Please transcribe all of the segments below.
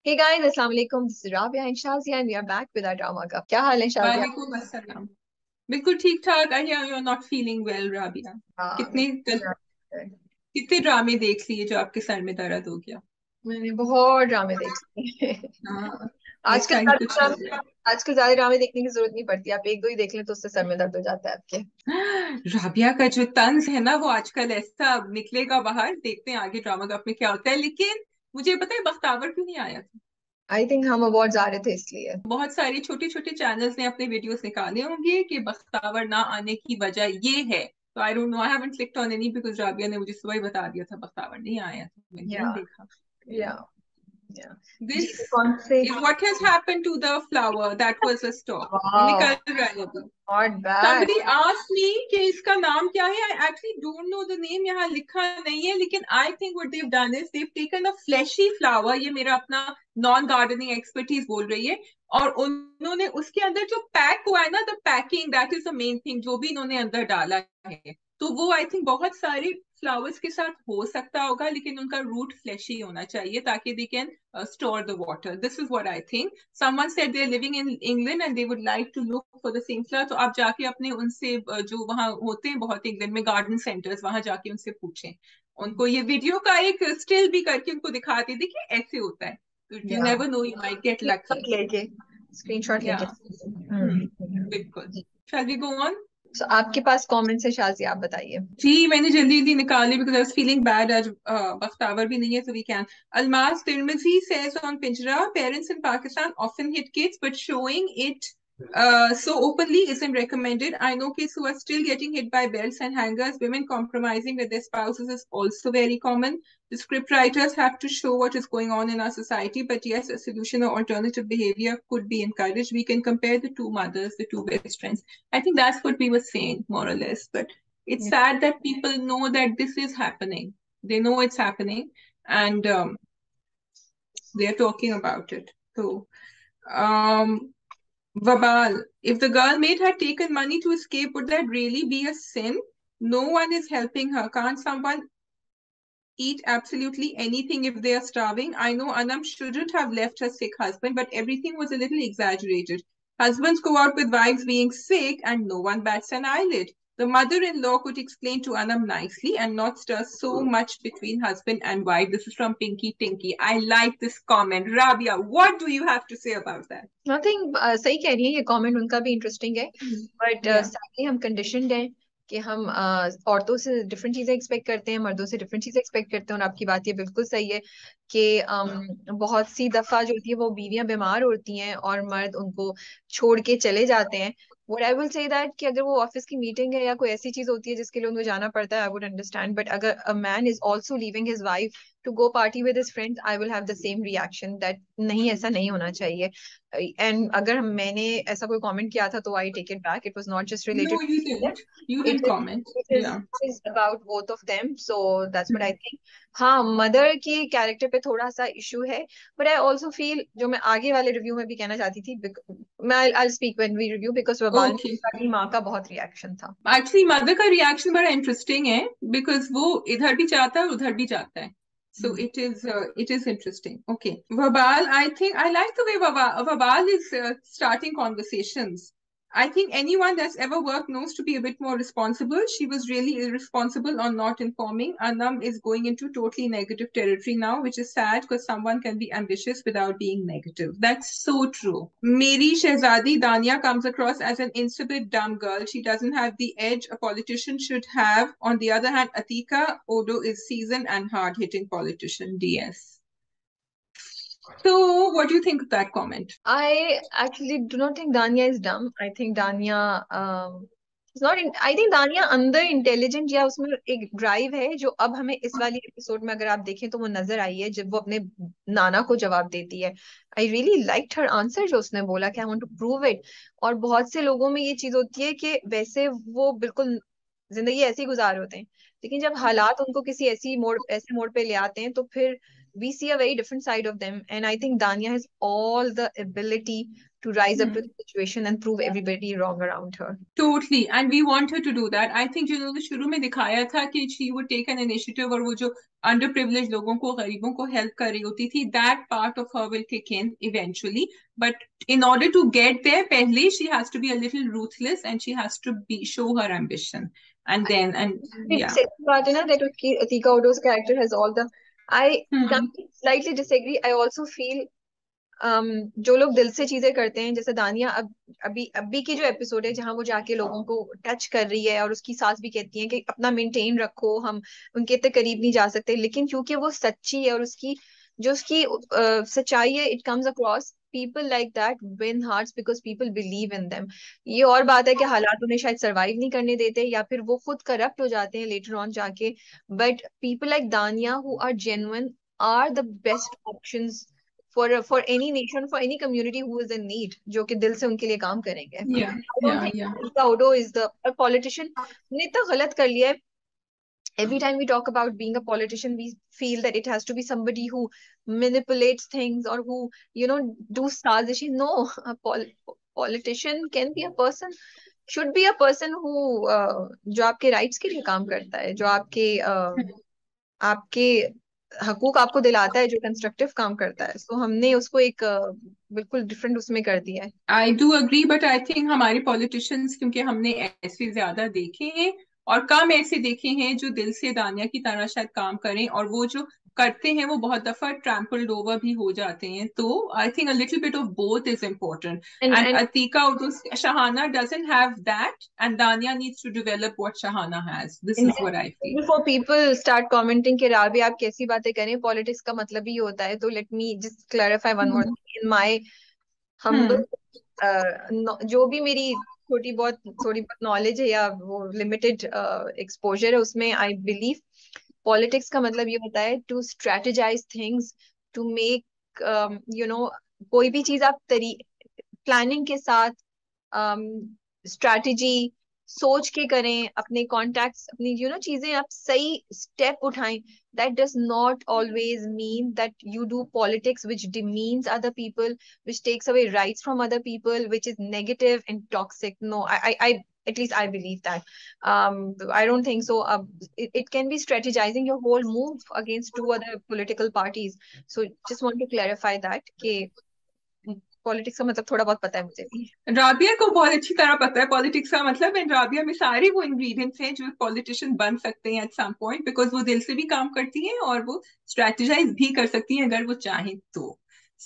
Hey guys, Assalamu alaikum. This is Rabia and Shazia and we are back with our drama club. क्या हाल है शाजिया? वालेकुम अस्सलाम। बिल्कुल ठीक ठाक। I you are not feeling well Rabia. हाँ, कितने कितने ड्रामे देख लिए जो आपके सर में दर्द हो गया? मैंने बहुत ड्रामे देखे हैं। हाँ, आजकल ऐसा ही ज्यादा कुछ लग ड्रामे रहा आजकल ज्यादा ड्रामे देखने की जरूरत नहीं पड़ती। आप एक दो ही देख लें तो उससे सर में दर्द हो जाता है आपके। है। राबिया का जो तंज है ना वो आजकल ऐसा निकलेगा बाहर। देखते हैं आगे ड्रामा कप में क्या होता है। लेकिन मुझे पता है बख्तावर क्यों नहीं आया था। आई थिंक हम अवार्ड आ रहे थे इसलिए। बहुत सारे छोटे छोटे चैनल्स ने अपने वीडियोस निकाले होंगे कि बख्तावर ना आने की वजह ये है। तो आई don't no, I haven't clicked on any because Rabia ने मुझे सुबह ही बता दिया था बख्तावर नहीं आया था, मैंने या नहीं देखा। या या जी, This तो कौन से? is what has happened to the flower that was a stalk. वो वाह, निकल रहा है अभी। Not bad. Somebody asked me कि इसका नाम क्या है. I actually don't know the name, यहाँ लिखा नहीं है, लेकिन I think what they've done is they've taken a fleshy flower. ये मेरा अपना नॉन गार्डनिंग एक्सपर्टीज बोल रही है। और उन्होंने उसके अंदर जो पैक हुआ है ना, the packing that is the main thing, जो भी इन्होंने अंदर डाला है। तो वो आई थिंक बहुत सारे फ्लावर्स के साथ हो सकता होगा, लेकिन उनका रूट फ्लैशी होना चाहिए ताकि they can store the water. This is what I think. Someone said they're living in England and they would like to look for the same flower. तो आप जाके अपने उनसे जो वहाँ होते हैं बहुत इंग्लैंड में गार्डन सेंटर्स, वहां जाके उनसे पूछें। उनको ये वीडियो का एक स्टिल भी करके उनको दिखाते, देखिए ऐसे होता है। यू या never know, you might get lucky. लेके स्क्रीनशॉट या लेके। बिल्कुल। जी, शैल वी गो ऑन? तो आपके पास कमेंट्स है शाजिया, आप बताइए। जी, मैंने जल्दी जल्दी निकाली because I was feeling bad. आज बख्तावर भी नहीं है, so we can. Almaz Tirmizi says on Pinjra, parents in Pakistan often hit kids, but showing it so openly isn't recommended. I know kids who are still getting hit by belts and hangers. Women compromising with their spouses is also very common. The script writers have to show what is going on in our society, but yes, a solution or alternative behavior could be encouraged. We can compare the two mothers, the two best friends. I think that's what we were saying, more or less. But it's sad that people know that this is happening. They know it's happening, and they're talking about it. So, Vabal, if the girl maid had taken money to escape, would that really be a sin? No one is helping her. Can't someone eat absolutely anything if they are starving? I know Anam shouldn't have left her sick husband, but everything was a little exaggerated. Husbands go out with wives being sick, and no one bats an eyelid. The mother-in-law could explain to Anam nicely and not stir so much between husband and wife. This is from Pinky Tinky. I like this comment. Rabia, what do you have to say about that? Nothing, सही कह रही है, ये comment उनका भी interesting है। But Yeah. Sadly हम conditioned हैं कि हम औरतों से डिफरेंट चीजें एक्सपेक्ट करते हैं, मर्दों से डिफरेंट चीजें एक्सपेक्ट करते हैं। और आपकी बात ये बिल्कुल सही है कि बहुत सी दफा जो होती है वो बीवियां बीमार होती हैं और मर्द उनको छोड़ के चले जाते हैं। What I will say that कि अगर वो ऑफिस की मीटिंग है या कोई ऐसी चीज होती है जिसके लिए उनको जाना पड़ता है, आई वुड अंडरस्टैंड। बट अगर a man is also leaving his wife to go party with his friends, I will have the same reaction that नहीं, ऐसा नहीं होना चाहिए। एंड अगर मैंने ऐसा कोई कमेंट किया था तो I take it back, it was not just No, related. you didn't. You it didn't is comment. It is Yeah. It is about both of them, so that's what I think. हाँ, mother की character पे थोड़ा सा issue है। But I also feel, जो मैं आगे वाले रिव्यू में भी कहना चाहती थी, मैं I speak when we review, because वबाल में Okay. अपनी माँ का बहुत रिएक्शन था। एक्चुअली मदर का रिएक्शन बड़ा इंटरेस्टिंग है बिकॉज वो इधर भी जाता है उधर भी जाता है। So it is interesting. Okay, Vabal, I think I like the way Vabal is starting conversations. I think anyone that's ever worked knows to be a bit more responsible. She was really irresponsible on not informing. Anam is going into totally negative territory now, which is sad because someone can be ambitious without being negative. That's so true. Meri Shehzadi Dania comes across as an insipid dumb girl. She doesn't have the edge a politician should have. On the other hand, Atika Odo is seasoned and hard-hitting politician. DS. So, what do you think of that comment? I actually do not think Dania is dumb. I think Dania is not in, I think Dania अंदर intelligent या उसमें एक drive है जो अब हमें इस वाली एपिसोड में अगर आप देखें तो वो नजर आई है जब वो अपने नाना को जवाब देती है। I really liked her answer, जो उसने बोला कि I want to prove it. और बहुत से लोगों में ये चीज होती है कि वैसे वो बिल्कुल जिंदगी ऐसे ही गुजार होते हैं, लेकिन जब हालात उनको किसी ऐसे मोड़ पे ले आते हैं तो फिर we see a very different side of them, and I think Dania has all the ability to rise up to Hmm. the situation and prove everybody wrong around her. Totally, and we want her to do that. I think जिन्होंने शुरू में दिखाया था कि she would take an initiative और वो जो underprivileged लोगों को, गरीबों को help कर रही होती थी, that part of her will kick in eventually. But in order to get there, पहले she has to be a little ruthless and she has to show her ambition. And then, and yeah. Second बात है ना that उसकी Atika Odo's character has all the I Hmm. slightly disagree. I also feel जो लोग दिल से चीजें करते हैं, जैसे दानिया अभी की जो एपिसोड है जहां वो जाके लोगों को टच कर रही है और उसकी सास भी कहती है कि अपना मेंटेन रखो, हम उनके इतने करीब नहीं जा सकते, लेकिन क्योंकि वो सच्ची है और उसकी सच्चाई है, it comes across, people like that win hearts because people believe in them. ये और बात है कि हालात उन्हें शायद सरवाइव नहीं करने देते या फिर वो खुद करप्ट हो जाते हैं लेटर ऑन जाके, but people like Dania who are genuine are the best options for any nation, for any community who is in need, जो कि दिल से उनके लिए काम करेंगे। Yeah, I don't yeah, think yeah. Atika Odo is the a politician ने इतना गलत कर लिया है। Every time we talk about being a politician, we feel that it has to be somebody who manipulates things or who, do sazishi. No, a politician can be a person, should be a person who जो आपके rights के लिए काम करता है, जो आपके हकूक आपको दिलाता है, जो कंस्ट्रक्टिव काम करता है। सो हमने उसको एक बिल्कुल डिफरेंट उसमें कर दिया है। I do agree, but I think हमारे पॉलिटिशियंस, क्योंकि हमने ऐसे ज्यादा देखे हैं और कम ऐसे देखे हैं जो दिल से दानिया की तरह शायद काम करें, और वो जो करते हैं वो बहुत दफा ट्रैम्पल्ड ओवर भी हो जाते हैं। तो I think a little bit of both is important, and and and Atiqa Urdu Shahana doesn't have that, and Dania needs to develop what Shahana has. This is what I feel. Before people start commenting कि राबी आप कैसी बातें करें, पॉलिटिक्स का मतलब ही होता है, तो let me just clarify one more hmm. In my humble, hmm. जो भी मेरी थोड़ी बहुत नॉलेज है या वो लिमिटेड एक्सपोजर है, उसमें आई बिलीव पॉलिटिक्स का मतलब ये होता है to strategise things, to make कोई भी चीज आप प्लानिंग के साथ, स्ट्रैटेजी सोच के करें, अपने कॉन्टैक्ट्स, अपनी चीजें आप सही स्टेप उठाएं। that does not always mean that you do politics which demeans other people, which takes away rights from other people, which is negative and toxic. No, I at least I believe that. I don't think so. It can be strategizing your whole move against two other political parties. So just want to clarify that कि politics का मतलब थोड़ा बहुत पता है मुझे भी। राबिया को बहुत अच्छी तरह पता है पॉलिटिक्स का मतलब, एंड राबिया में सारे वो इंग्रेडिएंट्स हैं जो पॉलिटिशियन बन सकते हैं एट सम पॉइंट, बिकॉज वो दिल से भी काम करती हैं और वो स्ट्रेटेजाइज भी कर सकती हैं अगर वो चाहें तो।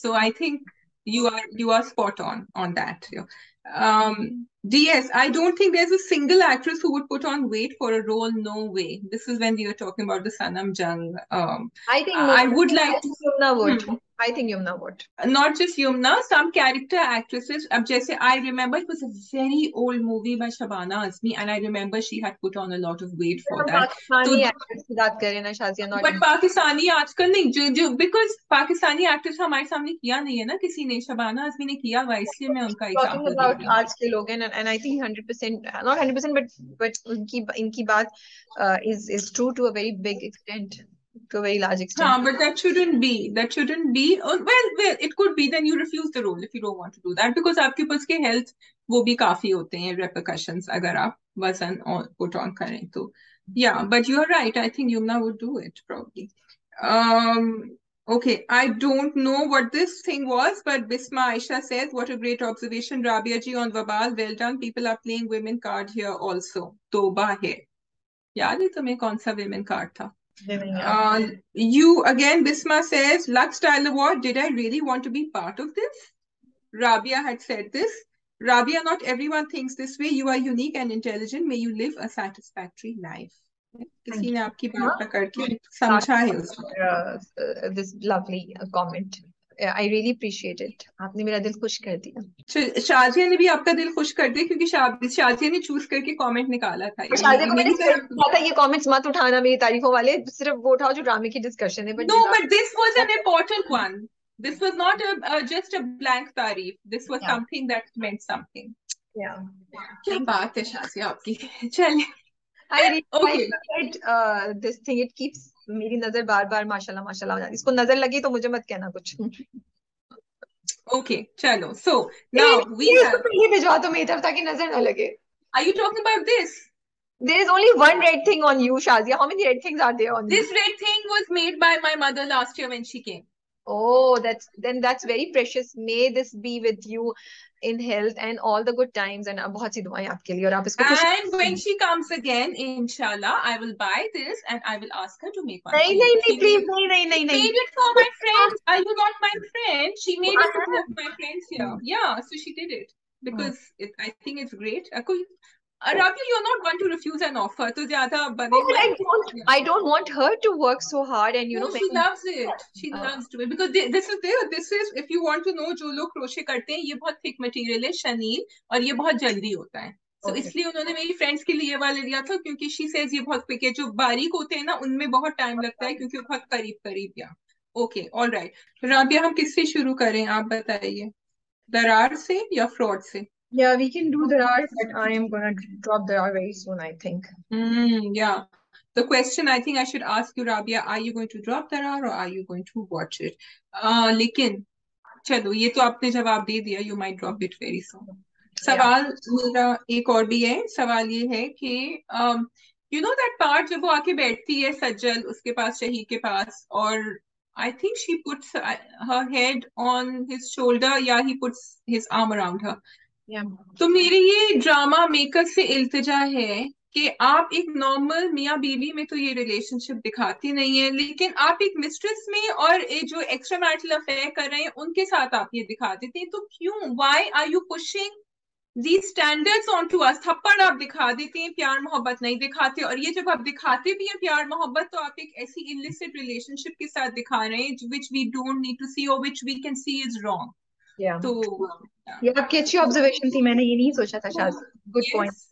So I think you are spot on that. um DS, I don't think there's a single actress who would put on weight for a role. No way. This is when you're talking about the Sanam Jung. I think I would like to Yumna would. I think Yumna would. Not just Yumna, some character actresses. अब जैसे I remember it was a very old movie by Shabana Azmi, and I remember she had put on a lot of weight for हम that. तो Pakistani actors की बात करें ना Shazia, not but Pakistani आजकल नहीं, जो बिकॉज पाकिस्तानी एक्टर्स हमारे सामने किया नहीं है ना किसी ने, शबाना आजमी ने किया हुआ, इसलिए मैं उनका टॉकिंग एग्जांपल दे अबाउट रही हूँ। आज के लोग हैं, and I think 100%, not 100%, but इनकी बात is true to a very big extent, to a very large extent. हाँ, but that shouldn't be. Well, it could be. Then you refuse the role if you don't want to do that, because आपके पास के health वो भी काफी होते हैं repercussions अगर आप वजन put on करें तो। Yeah, but you're right. I think Yumna would do it probably. Okay, I don't know what this thing was, but Bisma Aisha says, what a great observation, Rabia ji on Vabal. Well done. People are playing women card here also. तोबा है। याद है तुम्हें कौन सा women card था? You again, Bisma says, Lux Style Award. Did I really want to be part of this? Rabia had said this. Rabia, not everyone thinks this way. You are unique and intelligent. May you live a satisfactory life. किसी ने आपकी बात पकड़ के समझा है उसको। This lovely comment. I really appreciate it. आपने मेरा दिल खुश कर दिया। शाजिया ने भी आपका दिल खुश कर दिया, क्योंकि शाजिया ने चूज करके कमेंट निकाला था। मेरी तरफ ये कमेंट्स मत उठाना मेरी तारीफों वाले, सिर्फ वो उठाओ जो ड्रामे की डिस्कशन है। No, but this was an important one. This was not just a blank तारीफ. This was something that meant something. Yeah. क्या बात है शाजिया आपकी। चलिए। I read this thing. It keeps मेरी नजर बार बार माशाल्लाह माशाल्लाह हो जाती है। इसको नजर लगी तो मुझे मत कहना कुछ। Okay, chalo. So now we ये इसको have. पहले भिजवा दो मेरी तरफ ताकि नजर ना लगे. Are you talking about this? There is only one red thing on you, Shazia. How many red things are there on you? This red thing was made by my mother last year when she came. Oh, that's very precious. May this be with you in health and all the good times. And बहुत सी दुआएं आपके लिए और आप इसको खुश. And when she comes again, inshallah, I will buy this and I will ask her to make one नहीं for you. नहीं नहीं She प्लीज made, नहीं नहीं नहीं she नहीं. made it for my friends. Are you not my friend? She made it for two of my friends here. Hmm. Yeah, so she did it Hmm. because I think it's great. Rabia, you're not one to refuse an offer. तो ज़्यादा Oh, बने but मत. I don't want her to work so hard and No, she मैंने loves it. She uh, loves to it because this is if you want to know जो लोग crochet करते हैं ये बहुत थिक मटेरियल है शनील और ये बहुत जल्दी होता है. So okay. इसलिए उन्होंने मेरी फ्रेंड्स के लिए वाले लिया था क्योंकि शी सेज ये बहुत क्विक है. जो बारीक होते हैं ना उनमें बहुत टाइम लगता है क्योंकि वो बहुत करीब करीब या. Okay all right. राबिया हम किससे शुरू करें आप बताइए. दरार से या फ्रॉड से. Yeah, we can do Darar, but I am gonna drop Darar very soon, I think. Yeah. The question I think I should ask you, Rabia, are you going to drop Darar or are you going to watch it? लेकिन चलो ये तो आपने जवाब दे दिया. You might drop it very soon. Yeah. सवाल मेरा एक और भी है. सवाल ये है कि you know that part जब वो आके बैठती है सज्जल उसके पास शहीद के पास और I think she puts her head on his shoulder या he puts his arm around her. Yeah. तो मेरी ये ड्रामा मेकर से इल्तिजा है कि आप एक नॉर्मल मियाँ बीवी में तो ये रिलेशनशिप दिखाती नहीं है लेकिन आप एक मिस्ट्रेस में और एक जो एक्स्ट्रा मैरिटल अफेयर कर रहे हैं उनके साथ आप ये दिखा देते हैं. तो क्यों why are you pushing these standards on to us? थप्पड़ आप दिखा देते हैं प्यार मोहब्बत नहीं दिखाते और ये जब आप दिखाते भी हैं प्यार मोहब्बत तो आप एक ऐसी illicit रिलेशनशिप के साथ दिखा रहे हैं which we don't need to see or which we can see is wrong. Yeah. तो ये आपकी अच्छी ऑब्जर्वेशन थी मैंने ये नहीं सोचा था शायद. Good point. यस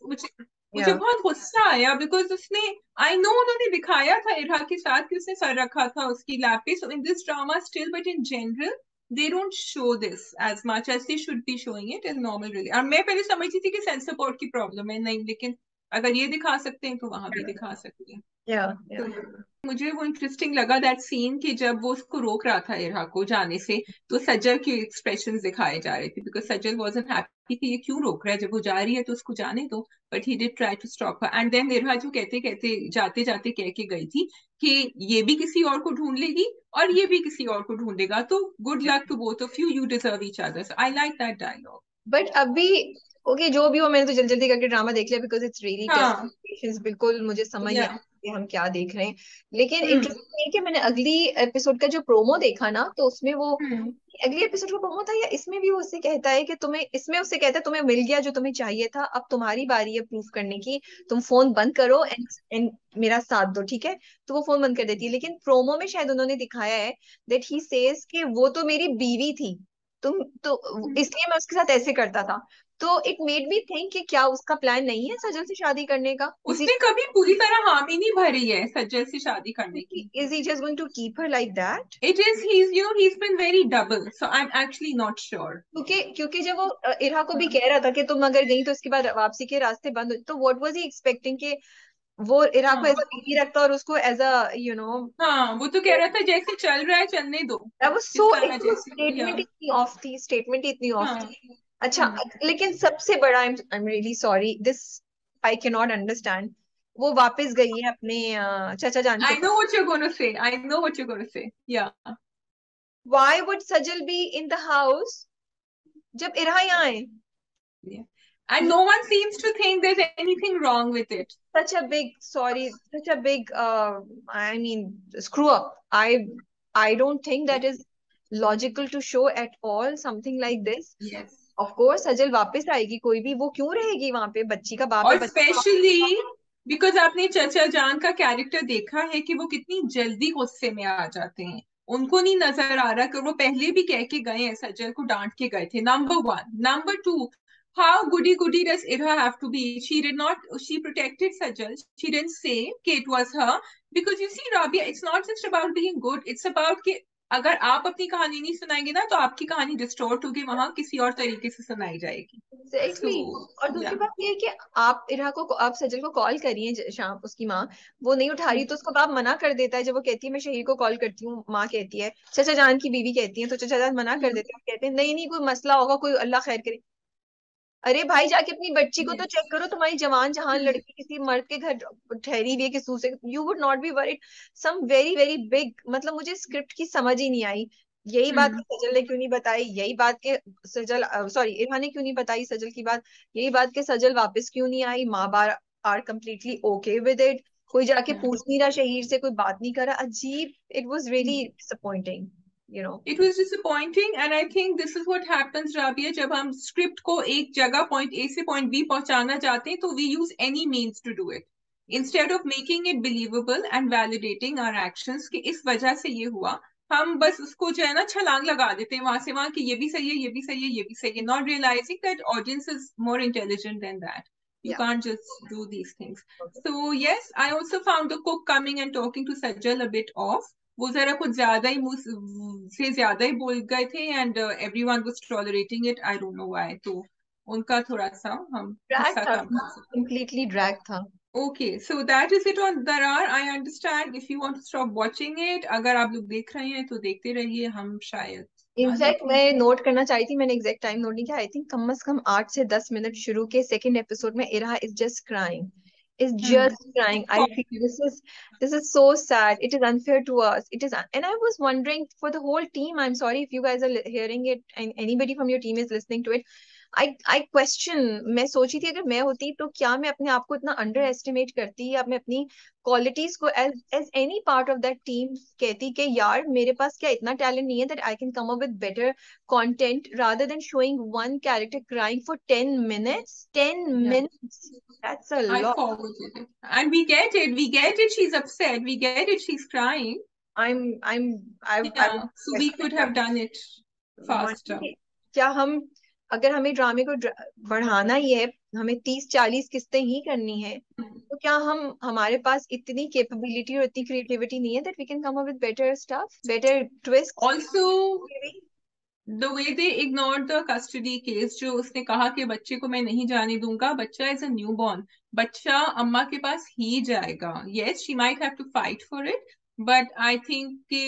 मुझे Yeah. बहुत गुस्सा आया बिकॉज उसने आई नो उन्होंने दिखाया था इरहा के साथ कि उसने सर रखा था उसकी लैप पे. So in this drama still but in general they don't show this as much as they should be showing it in normal really. और मैं पहले समझती थी कि सेंसर बोर्ड की प्रॉब्लम है नहीं लेकिन अगर ये दिखा सकते हैं तो वहां भी दिखा सकते हैं. Yeah. तो Yeah. मुझे वो इंटरेस्टिंग लगा दैट सीन कि जब वो उसको रोक रहा था इरहा को जाने से तो सज्जल के एक्सप्रेशंस दिखाए जा रहे थे बिकॉज सज्जल वाजंट हैप्पी कि ये क्यों रोक रहा है जब वो जा रही है तो उसको जाने दो. But he did try to stop her and then इरहा जो कहते कहते जाते जाते कह के गई थी कि ये भी किसी और को ढूंढ लेगी और ये भी किसी और को ढूंढेगा तो good luck to both of you. You deserve each other. So I like that dialogue. But अभी ओके जो भी हो मैंने तो जल्दी जल्दी करके ड्रामा देख लिया बिकॉज इट्स रियली हाँ टेस्ट. बिल्कुल मुझे समझ नहीं या आता कि हम क्या देख रहे हैं. लेकिन इंटरेस्टिंग है कि मैंने अगली एपिसोड का जो प्रोमो देखा ना तो उसमें वो अगली एपिसोड का प्रोमो था या इसमें भी वो उससे कहता है कि तुम्हें इसमें उससे कहता है तुम्हें मिल गया जो तुम्हें चाहिए था अब तुम्हारी बारी है प्रूफ करने की. तुम फोन बंद करो एंड मेरा साथ दो ठीक है. तो वो फोन बंद कर देती है लेकिन प्रोमो में शायद उन्होंने दिखाया है दैट ही सेज कि वो तो मेरी बीवी थी तुम तो इसलिए मैं उसके साथ ऐसे करता था. तो इट मेड मी थिंक कि क्या उसका प्लान नहीं है सजल से शादी करने का. उसने कभी पूरी तरह हामी नहीं भरी है सज्जल से शादी करने की. Is he just going to keep her like that. It is he's been very double, so I'm actually not sure. क्योंकि जब वो इरहा को भी कह रहा था कि तुम अगर गई तो इसके बाद वापसी के रास्ते बंद हो तो व्हाट वाज ही एक्सपेक्टिंग कि वो इरहा को एज अ बीवी रखता और उसको एज अ हाँ वो तो कह रहा था जैसे चल रहा है चलने दो. दैट वाज जिस सो तरह जैसे या स्टेटमेंट इतनी ऑफ थी स्टेटमेंट इतनी ऑफ हाँ. थी. अच्छा लेकिन सबसे बड़ा I am really sorry this I can not understand. वो वापस गई है अपने चाचा जान के I pass. know what you're going to say. I know what you're going to say. Yeah. Why would Sajal be in the house जब इरहा यहाँ है? Yeah. And no one seems to think there's anything wrong with it. Such a big sorry, such a big I mean screw up. I don't think that is logical to show at all something like this. Yes. Of course सजल वापस आएगी कोई भी वो क्यों रहेगी वहां पे बच्ची का बाप है और स्पेशली बिकॉज आपने चचा जान का कैरेक्टर देखा है कि वो कितनी जल्दी गुस्से में आ जाते हैं. उनको नहीं नजर आ रहा कि वो पहले भी कह के गए हैं सज्जल को डांट के गए थे. Number one. Number two, how goody does Irha have to be? She protected Sajal. She didn't say कि it was her. Because you see, Rabia, it's not just about being good. It's about कि अगर आप अपनी कहानी नहीं सुनाएंगे ना, तो आपकी कहानी डिस्टोर्ट होगी, वहां किसी और तरीके से सुनाई जाएगी। एग्जैक्टली सो और दूसरी या बात ये है कि आप इरा को, आप सजल को कॉल करिए, शाम उसकी माँ वो नहीं उठा रही तो उसको बाप मना कर देता है। जब वो कहती है मैं शहीर को कॉल करती हूँ, माँ कहती है, चचा जान की बीवी कहती है, तो चचा जान मना कर देते हैं, कहते हैं नहीं नहीं कोई मसला होगा, कोई अल्लाह खैर करे। अरे भाई जाके अपनी बच्ची को तो यस। चेक करो, तुम्हारी जवान जहान लड़की किसी मर्द के घर ठहरी हुई है किसी दूसरे, you would not be worried. Some very very big, मतलब मुझे स्क्रिप्ट की समझ ही नहीं आई। यही बात के सजल ने क्यों नहीं बताई, यही बात के सजल, सॉरी इरफान ने क्यों नहीं बताई सजल की बात, यही बात के सजल वापस क्यों नहीं आई, माँ बाप are completely okay with it, कोई जाके पूछ नहीं रहा शहीर से, कोई बात नहीं कर रहा, अजीब। It was really disappointing, you know. It was disappointing and I think this is what happens Rabia, जब हम स्क्रिप्ट को एक जगह पॉइंट ए से पॉइंट बी पहुंचाना चाहते हैं तो we use any means to do it instead of making it believable and validating our actions कि इस वजह से ये हुआ। हम बस उसको जो है ना छलांग लगा देते हैं वहां से वहां कि ये भी सही है, ये भी सही है, ये भी सही है, not realising that audience is more intelligent than that. You या can't just do these things. So yes, I also found the cook coming and talking to Sajjal a bit off. वो जरा कुछ ज्यादा ही मुंह से ज्यादा ही बोल गए थे and everyone was tolerating it, I don't know why. तो उनका थोड़ा सा हम ड्रैग गुस्सा था, कम कर सकते कंप्लीटली ड्रैग था। हैं. Okay, so that is it on दरार. I understand if you want to stop watching it, अगर आप लोग देख रहे हैं तो देखते रहिए, हम शायद ना इनफैक्ट देखें. मैं नोट करना चाही थी, मैंने एग्जैक्ट टाइम नोट नहीं किया, आई थिंक कम से कम 8 से 10 मिनट शुरू के सेकंड एपिसोड में Irha is just crying, is just crying. I feel this is so sad. It is unfair to us. It is, and I was wondering for the whole team. I'm sorry if you guys are hearing it and anybody from your team is listening to it. I question, मैं सोची थी अगर मैं होती तो क्या मैं अपने आप को इतना अंडर एस्टिमेट करती, या मैं अपनी क्वालिटीज को as any part of that team कहती कि यार मेरे पास क्या इतना टैलेंट नहीं है that I can come up with better content rather than showing one character crying for 10 minutes. 10 Yeah, minutes, that's a I lot. forwarded it and we get it, she's upset, we get it, she's crying. I Yeah, was so we could expecting, have done it faster. क्या हम, अगर हमें ड्रामे को बढ़ाना ही है, हमें 30-40 किस्तें ही करनी है, तो क्या हमारे पास इतनी कैपेबिलिटी और इतनी क्रिएटिविटी नहीं है that we can come up with better stuff, better twist? Also, the way they ignored the custody case, जो उसने कहा कि बच्चे को मैं नहीं जाने दूंगा, बच्चा इज अ न्यू बॉर्न, बच्चा अम्मा के पास ही जाएगा. yes, she might have to fight for it, but I think कि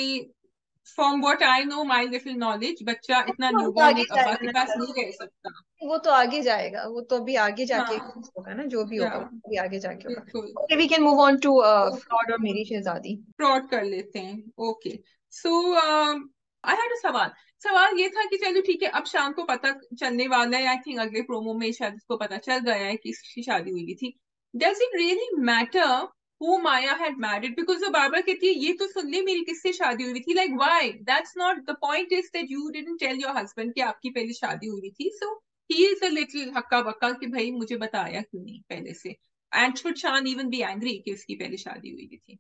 from what I know, my little knowledge, बच्चा इतना न्यू तो बॉर्न आगे एक अब्बा जाएगा के ना पास सर, नहीं रह सकता. वो तो आगे जाएगा, वो तो अभी आगे जाके हाँ. होगा ना, जो भी या होगा वो अभी आगे जाके होगा। बिल्कुल. Okay, we can move on to okay, fraud और मेरी शहजादी। फ्रॉड कर लेते हैं. Okay, so I had a सवाल. सवाल ये था कि चलो ठीक है, अब शाम को पता चलने वाला है, आई थिंक अगले प्रोमो में शायद उसको पता चल गया है कि इसकी शादी हुई थी. Does it really matter who Maya had married? Because वो बार बार कहती है ये तो सुन ले मेरी किससे शादी हुई थी. Like why? That's not the point, is that you didn't tell your husband कि आपकी पहले शादी हुई थी. सो ही इज अ लिटिल हक्का बक्का कि भाई मुझे बताया क्यों नहीं पहले से. And should Shaan even be angry कि उसकी पहले शादी हुई थी?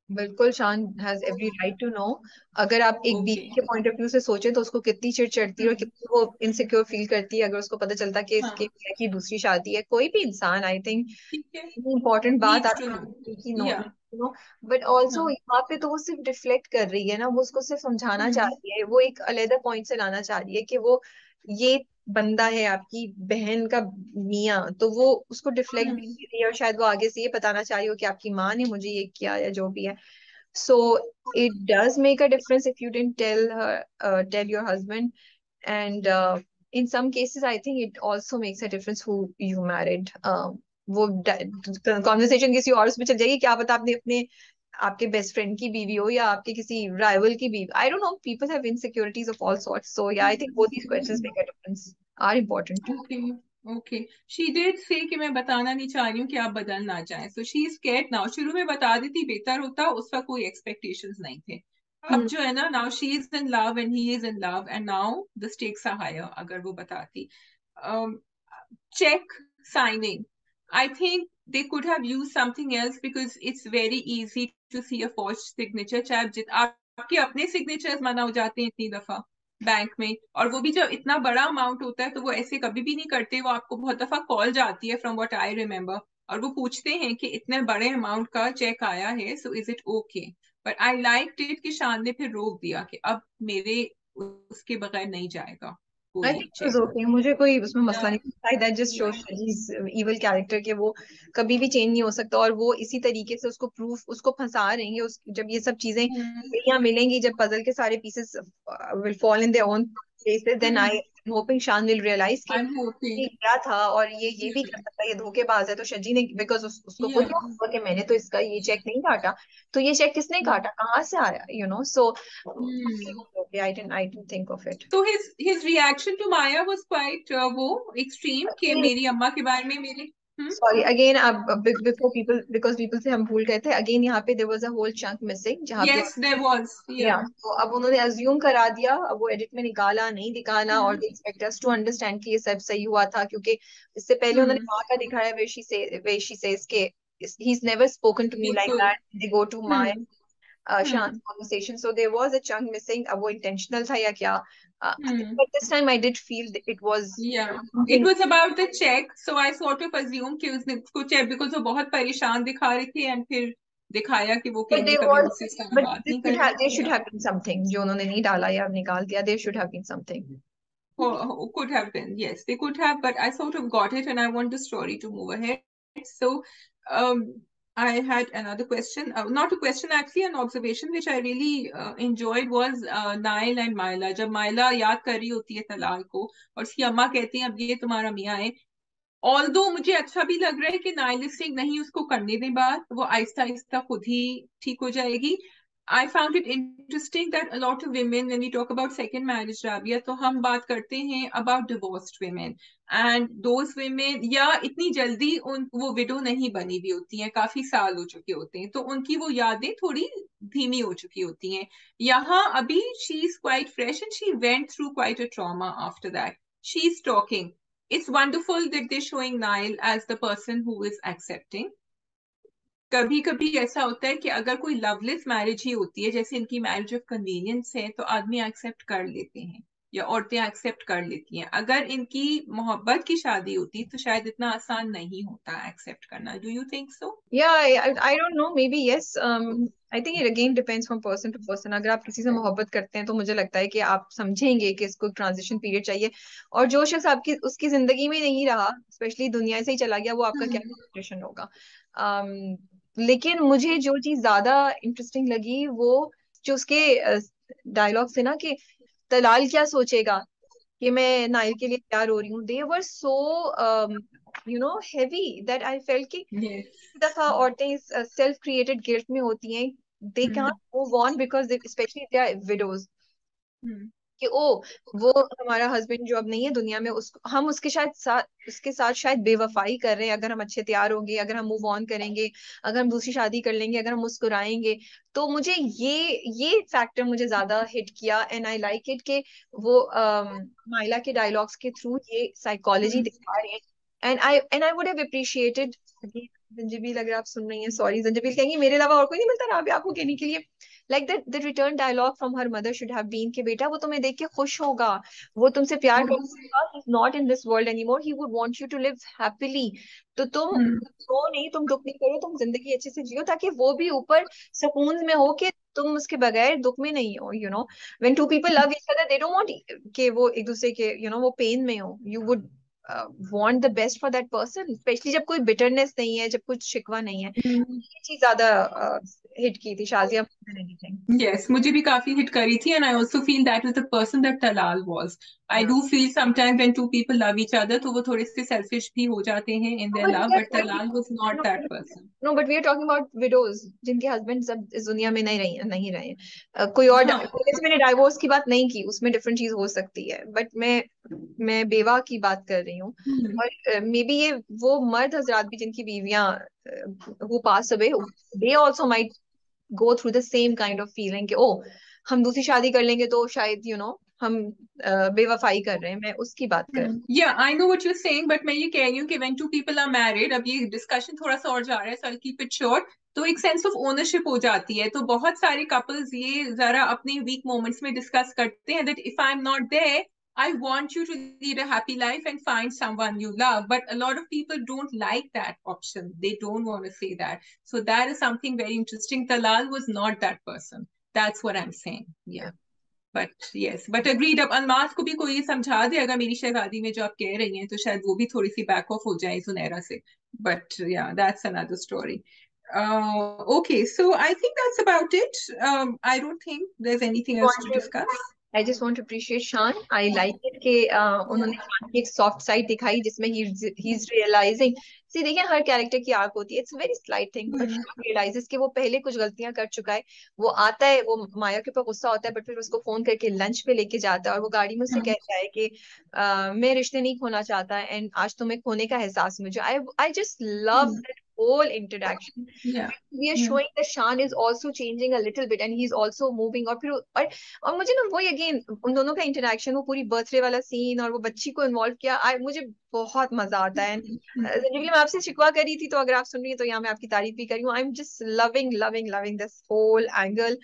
बिल्कुल, Shaan has every right to know. अगर आप एक ओके. बीवी के पॉइंट ऑफ व्यू से सोचें तो उसको कितनी चिढ़ चढ़ती है और कितनी वो इनसिक्योर फील करती है अगर उसको पता चलता कि इसके हाँ, भैया की दूसरी शादी है। कोई भी इंसान, आई थिंक ठीक है. इम्पोर्टेंट बात नीड्स टू आती नो. है कि नो या. नो, बट ऑल्सो हाँ. यहाँ पे तो वो सिर्फ डिफ्लेक्ट कर रही है ना, वो उसको सिर्फ समझाना चाह हम्म. रही है, वो एक अलग पॉइंट से लाना चाह रही है कि वो ये बंदा है आपकी बहन का मियाँ, तो वो उसको डिफ्लेक्ट भी हम्म. कर रही है और शायद वो आगे से ये बताना चाह रही हो कि आपकी माँ ने मुझे ये किया या जो भी है। So it does make a difference if you didn't tell her, tell your husband. And in some cases, I think it also makes a difference who you married. वो कॉन्वर्सेशन किसी और उसमें चल जाएगी, क्या पता आपने अपने आपके बेस्ट फ्रेंड की बीवी हो या आपके किसी राइवल की बीवी, I don't know, people have insecurities of all sorts, so yeah I think both these questions make a difference, are important. Okay. Okay, she did say कि मैं बताना नहीं चाह रही हूँ कि आप बदल ना जाएं. So she is scared now. शुरू में बता देती बेहतर होता, उसका कोई एक्सपेक्टेशंस नहीं थे. अब जो है ना, now she is in love and he is in love and now the stakes are higher. अगर वो बताती check signing, I think they could have used something else because it's very easy to see a forged signature. चाहे आपके अपने signatures मना हो जाते हैं इतनी दफा बैंक में, और वो भी जब इतना बड़ा अमाउंट होता है तो वो ऐसे कभी भी नहीं करते. वो आपको बहुत दफा कॉल जाती है फ्रॉम व्हाट आई रिमेम्बर, और वो पूछते हैं कि इतने बड़े अमाउंट का चेक आया है, so is it okay. But I like it कि शान ने फिर रोक दिया कि अब मेरे उसके बगैर नहीं जाएगा आई कोई थिंक चेक। ओके, मुझे कोई उसमें मसला नहीं, like that just shows evil character के वो कभी भी चेंज नहीं हो सकता, और वो इसी तरीके से उसको प्रूफ उसको फंसा रही है जब ये सब चीजें यहाँ मिलेंगी, जब पजल के सारे pieces will fall in their own places, then I am hoping Shaan will realise कि आई एम ये होपिंग। क्या था, और ये भी कर सकता है, ये धोखेबाज है। तो शजी ने, बिकॉज उसको खुद या मालूम हुआ कि मैंने तो इसका ये चेक नहीं काटा, तो ये चेक किसने काटा, कहाँ से आया, सो आई डेंट थिंक ऑफ इट। तो his reaction to Maya was quite वो extreme कि मेरी अम्मा के बारे में मेरे सॉरी अगेन, अब बिफोर पीपल, बिकॉज पीपल से हम भूल गए थे अगेन, यहाँ पे there was a whole chunk missing जहाँ पे, yes there was या yeah तो अब उन्होंने अज्यूम करा दिया, अब वो एडिट में निकाला नहीं दिखाना, और they expect us to understand कि ये सब सही हुआ था, क्योंकि इससे पहले उन्होंने हम्म माँ का दिखाया, वे शी सेज के he's never spoken to me like बिल्कुल that, they go to my Shan's hmm conversation, so there was a chunk missing, अब वो intentional था या क्या, हम्म but this time I did feel that it was yeah it something. was about the check so I sort of assume कि उसने उसको check because वो बहुत परेशान दिखा रही थी and फिर दिखाया कि वो But कहेंगे there कभी was, मुझसे इस तरह but बात this नहीं should have, करना there should yeah have been something जो उन्होंने नहीं डाला या निकाल दिया, there should have been something. could have been yes they could have but I sort of got it and I want the story to move ahead so um I had another question not a question actually an observation which I really enjoyed was Nail and Myla जब माइला याद कर रही होती है तलाल को और उसकी अम्मा कहती है अब ये तुम्हारा मियाँ है ऑल्दो मुझे अच्छा भी लग रहा है कि नाइलिस्टिक नहीं उसको करने दें बात वो आहिस्ता आहिस्ता खुद ही ठीक हो जाएगी I found it interesting that a lot of women when we talk about second marriage Rabia तो हम बात करते हैं about divorced women and those women या इतनी जल्दी उन वो विडो नहीं बनी हुई होती हैं काफी साल हो चुके होते हैं तो उनकी वो यादें थोड़ी धीमी हो चुकी होती हैं यहाँ अभी she is quite fresh and she went through quite a trauma after that she's talking it's wonderful that they're showing Nile as the person who is accepting कभी कभी ऐसा होता है कि अगर कोई लवलेस मैरिज ही होती है जैसे इनकी मैरिज ऑफ कन्वीनियंस है तो आदमी एक्सेप्ट कर लेते हैं या औरतें एक्सेप्ट कर लेती हैं अगर इनकी मोहब्बत की शादी होती तो शायद इतना आसान नहीं होता एक्सेप्ट करना do you think so Yeah, I don't know, maybe yes. I think it again depends from person to person. अगर आप किसी से मोहब्बत करते हैं तो मुझे लगता है कि आप समझेंगे कि इसको ट्रांजिशन पीरियड चाहिए, और जो शख्स आपकी उसकी जिंदगी में नहीं रहा, स्पेशली दुनिया से ही चला गया, वो आपका क्या एक्सप्रेशन होगा। लेकिन मुझे जो चीज ज्यादा इंटरेस्टिंग लगी, वो जो उसके डायलॉग से ना, कि तलाल क्या सोचेगा कि मैं नाइल के लिए तैयार हो रही हूँ, दे वर सो हेवी दैट आई फेल्ट कि yes दफा औरतें इस सेल्फ क्रिएटेड गिल्ट में होती हैं, they can't move on because specially they are widows, कि ओ वो हमारा हस्बैंड जो अब नहीं है दुनिया में, उसको हम उसके साथ शायद बेवफाई कर रहे हैं, अगर हम अच्छे तैयार होंगे, अगर हम मूव ऑन करेंगे, अगर हम दूसरी शादी कर लेंगे, अगर हम मुस्कुराएंगे। तो मुझे ये फैक्टर मुझे ज्यादा हिट किया, एंड आई लाइक इट कि वो माइला के डायलॉग्स के थ्रू ये साइकोलॉजी दिखा रहे हैं, and I would have appreciated. जंजीबील, अगर आप सुन रही हैं, सॉरी, जंजीबील कहेंगी मेरे अलावा और कोई नहीं मिलता ना आपको कहने के लिए, like that the return dialogue from her mother should have been कि बेटा वो तुम्हें देख के खुश होगा, वो तुमसे प्यार करेगा, he is not in this world anymore, he would want you to live happily. तो तुम रो नहीं, तुम दुख नहीं करो, तुम जिंदगी अच्छे से जियो, ताकि वो भी ऊपर सुकून में हो कि तुम उसके बगैर दुख में नहीं हो। When two people love each other, they don't want कि वो एक दूसरे के वो पेन में हो, you would want the best for that person, specially जब कोई बिटरनेस नहीं है, जब कुछ शिकवा नहीं है। ये चीज ज्यादा हिट की थी Shazia more than anything. Yes, मुझे भी काफी हिट करी थी and I also feel that was the person that Talal was. I Yeah. do feel sometimes when two people love each other तो वो थोड़े से selfish भी हो जाते हैं in their But love we are but talking, Talal was not no, that person. no, but we are talking about widows जिनके husband अब इस दुनिया में नहीं रहे। कोई और हाँ जैसे मैंने डाइवोर्स की बात नहीं की, उसमें डिफरेंट चीज हो सकती है, बट मैं बेवा की बात कर रही हूँ। और मे बी ये वो मर्द हजरात भी जिनकी बीवियां who pass away, they also might go through the same kind of feeling कि ओ हम दूसरी शादी कर लेंगे तो शायद हम बेवफाई कर रहे हैं, मैं उसकी बात कर। Yeah, I know what you're saying, but मैं ये कह रही हूँ कि when two people are married, अब ये डिस्कशन थोड़ा सा और जा रहा है, so I'll keep it short. तो एक सेंस ऑफ ओनरशिप हो जाती है, तो बहुत सारे कपल्स ये जरा अपने वीक मोमेंट्स में डिस्कस करते हैं that if I'm not there, I want you to lead a happy life and find someone you love. But a lot of people don't like that option. They don't want to say that. So that is something very interesting. Talal was not that person. That's what I'm saying. Yeah. But yes, but agreed. अब अनमास को भी कोई ये समझा दे अगर मेरी शहजादी में जो आप कह रही हैं तो शायद वो भी थोड़ी सी बैक ऑफ हो जाए सुनहरा से. But yeah, that's another story. Okay, so I think that's about it. I don't think there's anything else to discuss. I just want to appreciate Shan. I like it कि उन्होंने शान की एक soft side दिखाई जिसमें he is realizing. See, देखिए हर character की arc होती है. It's a very slight thing, but Shan realizes कि वो पहले कुछ गलतियां कर चुका है. वो आता है, वो माया के ऊपर गुस्सा होता है, बट फिर उसको फोन करके लंच पे लेके जाता है और वो गाड़ी में उससे कहता है कि मैं रिश्ते नहीं खोना चाहता एंड आज तुम्हें खोने का एहसास मुझे. I just love that whole interaction. Yeah. We are showing that Shan is also changing a little bit and he's also moving. और मुझे ना वही अगेन उन दोनों का इंटरेक्शन, वो पूरी बर्थडे वाला सीन और वो बच्ची को इन्वॉल्व किया, मुझे बहुत मजा आता है. संजीवनी, मैं आपसे शिकवा करी थी, तो अगर आप सुन रही हैं तो यहाँ मैं आपकी तारीफ भी करी हूँ. I am just loving loving loving this whole angle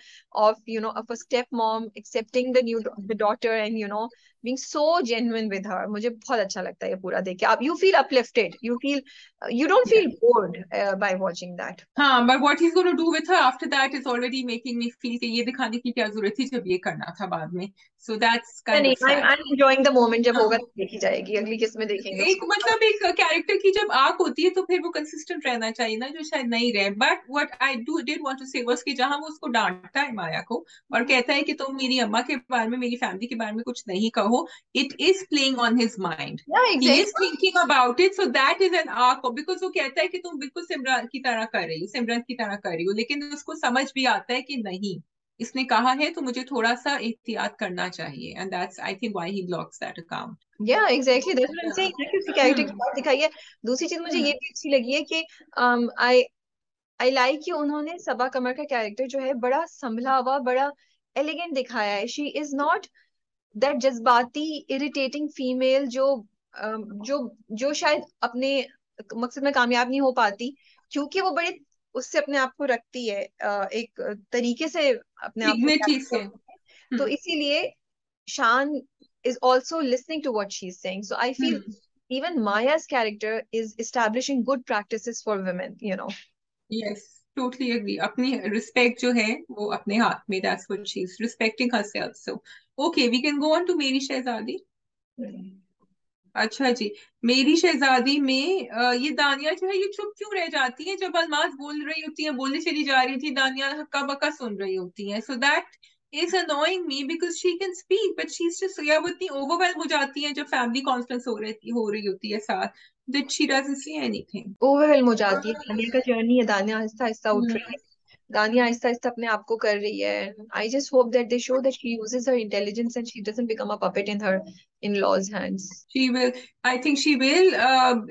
of of a step mom accepting the daughter and being so genuine with her. मुझे बहुत अच्छा लगता है ये पूरा देख के. आप you feel uplifted, you don't feel bored by watching that. हाँ, but what he's going to do with her after that is already making me feel कि ये दिखाने की क्या जरूरत थी जब ये करना था बाद में. So that's kind of sad. I'm enjoying the moment. जब होगा तो देखी जाएगी, अगली किस में देखेंगे एक मतलब एक कैरेक्टर की जब आर्क होती है तो फिर वो कंसिस्टेंट रहना चाहिए ना, जो शायद नहीं रहे. But what I did want to say was कि जहां वो उसको डांटता है माया को और कहता है कि तुम मेरी अम्मा के बारे में, मेरी फैमिली के बारे में कुछ नहीं कहो, it is playing on his mind. He is thinking about it. So that is an arc, because वो कहता है कि तुम बिल्कुल सिमरन की तरह कर रही हो, सिमरन की तरह कर रही हो, लेकिन उसको समझ भी आता है कि नहीं, इसने कहा है तो मुझे थोड़ा सा एहतियात करना चाहिए. And that's I think why he blocks that account. Yeah, exactly. That's what I'm saying. कि उसकी कैरेक्टर की बात दिखाई है. दूसरी चीज मुझे ये भी अच्छी लगी है कि I like कि उन्होंने सबा कमर का कैरेक्टर जो है बड़ा संभला हुआ, बड़ा एलिगेंट दिखाया है. शी इज नॉट दैट जज्बाती इरिटेटिंग फीमेल जो शायद अपने मकसद में कामयाब नहीं हो पाती, क्योंकि वो बड़े उससे अपने आप को रखती है, एक तरीके से अपने आप को. तो इसीलिए शान is also listening to what she's saying. So I feel even Maya's character is establishing good practices for women. Yes, totally agree. अपनी respect जो है वो अपने हाथ में. That's what she's respecting herself. So okay, we can go on to मेरी शहजादी. अच्छा जी, मेरी शहजादी में ये दानिया जो है ये चुप क्यों रह जाती है जब अलमास बोल रही होती है, बोलने चली जा रही थी, दानिया हक्का बक्का सुन रही होती है. So that is annoying me because she can speak but she's just, या वो इतनी overwhelmed हो जाती है जब family conference हो रही होती है साथ, that she doesn't see anything. Overwhelmed हो जाती है. दानिया का जर्नी है, दानिया आहिस्ता आहिस्ता उठ रही है, दानिया आहिस्ता आहिस्ता अपने आप को कर रही है. I just hope that they show that she uses her intelligence and she doesn't become a puppet in her in-laws hands. She will, I think she will.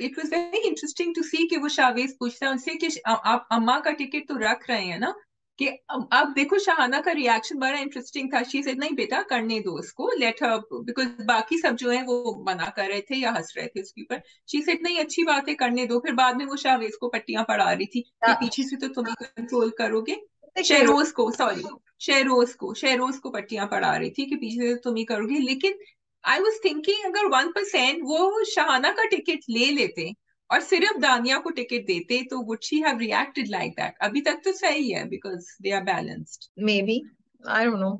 It was very interesting to see कि वो Chavez पूछता है उनसे कि आप अम्मा का ticket तो रख रहे हैं ना, कि अब देखो शाहाना का रिएक्शन बड़ा इंटरेस्टिंग था. शी सेड नहीं बेटा करने दो उसको, लेट हर, बिकॉज बाकी सब जो है वो मना कर रहे थे या हंस रहे थे उसके ऊपर. शी सेड नहीं अच्छी बात है करने दो. फिर बाद में वो शावेज को पट्टियां पढ़ा रही थी कि पीछे से तो तुम ही कंट्रोल करोगे. शेरोज को, सॉरी, शेरोज को पट्टियां पढ़ा रही थी कि पीछे से तुम ही करोगे. लेकिन आई वॉज थिंकिंग अगर 1% वो शाहाना का टिकट ले लेते और सिर्फ दानिया को टिकट देते तो would she have reacted like that? अभी तक तो सही है because they are balanced. Maybe. I don't know.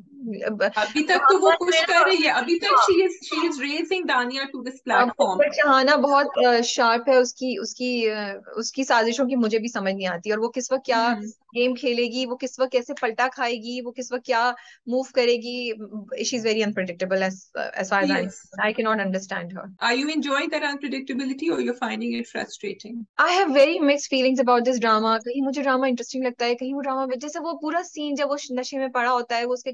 अभी तक तो वो पुश कर रही है, अभी तक she is raising दानिया to this platform. शहाना बहुत शार्प है. उसकी साजिशों की मुझे भी समझ नहीं आती, और वो किस वक्त क्या गेम खेलेगी, वो किस वक्त कैसे पलटा खाएगी, वो किस वक्त क्या मूव करेगी. She is very unpredictable as far as I cannot understand her. Are you enjoying that unpredictability or you're finding it frustrating? I have very mixed feelings about this drama. कहीं मुझे ड्रामा इंटरेस्टिंग लगता है, कहीं वो drama जैसे वो पूरा scene जब वो नशे में पड़ा होता है, वो उसके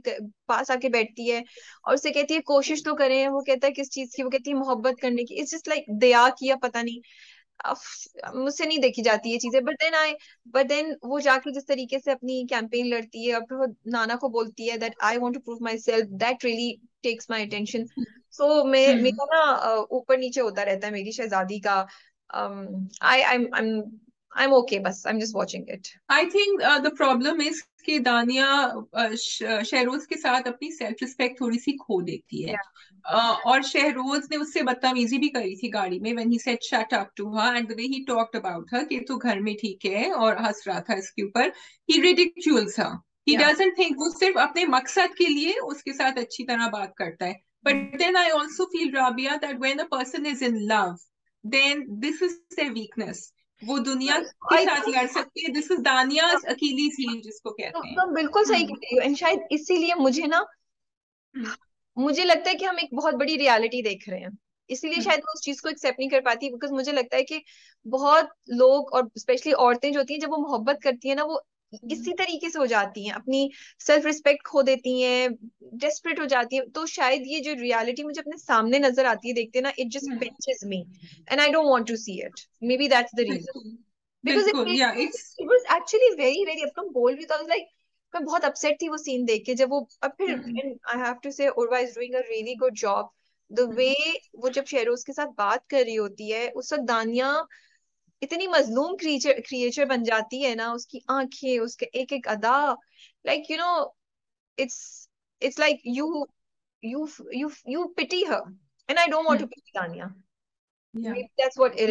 पास आके बैठती है और उससे कहती है कोशिश तो करें, वो कहता है किस चीज की, वो कहती है मोहब्बत करने की. इट्स जस्ट लाइक दया किया पता नहीं, मुझसे नहीं देखी जाती ये चीजें. बट देन वो जाके जिस तरीके से अपनी कैंपेन लड़ती है और फिर वो नाना को बोलती है that I want to prove myself, that really takes my attention. So मेरा ना ऊपर नीचे होता रहता है मेरी शहजादी का. I'm okay, बस I'm just watching it. I think the problem is कि दानिया शेरोज के साथ अपनी सेल्फ रिस्पेक्ट थोड़ी सी खो देती है. और शहरोज ने उससे बदतमीजी भी करी थी गाड़ी में, when he said shut up to her and the way he talked about her कि तू घर में ठीक है, और हंस रहा था इसके ऊपर। ही रिडिक्यूल्स हर, ही या डजंट थिंक, वो सिर्फ अपने मकसद के लिए उसके साथ अच्छी तरह बात करता है। But then I also feel Rabia that when a person is in love, then this is their weakness. वो दुनिया के आई साथ थिंक लड़ सकती है, this is Dania's Achilles heel जिसको कहते हैं। तुम बिल्कुल सही कह रही हो, एंड शायद इसीलिए मुझे ना, हम्म, मुझे लगता है कि हम एक बहुत बड़ी रियलिटी देख रहे हैं, इसीलिए हम्म, शायद मैं उस चीज को एक्सेप्ट नहीं कर पाती, बिकॉज मुझे लगता है कि बहुत लोग और स्पेशली औरतें जो होती हैं, जब वो मोहब्बत करती है ना, वो हम्म, इसी तरीके से हो जाती हैं, अपनी सेल्फ रिस्पेक्ट खो देती हैं, डेस्परेट हो जाती हैं। तो शायद ये जो रियलिटी मुझे अपने सामने नजर आती है देखते ना, it just hmm, pinches me and I don't want to see it. Maybe that's the reason, बिल्कुल बिकॉज बिल्कुल, या it's it was actually very very, अब तुम बोल रही, तो आई वाज लाइक, मैं बहुत अपसेट थी वो सीन देख के, जब वो, अब फिर आई have to say Urwa is doing a really good job, the way वो जब शेरोज के साथ बात कर रही होती है, उस वक्त दानिया इतनी मजलूम क्रिएचर क्रिएचर बन जाती है ना, उसकी आंखें, उसके एक एक अदा, like you know, it's it's like you pity her, and I don't want to pity Tanya. या Maybe that's what's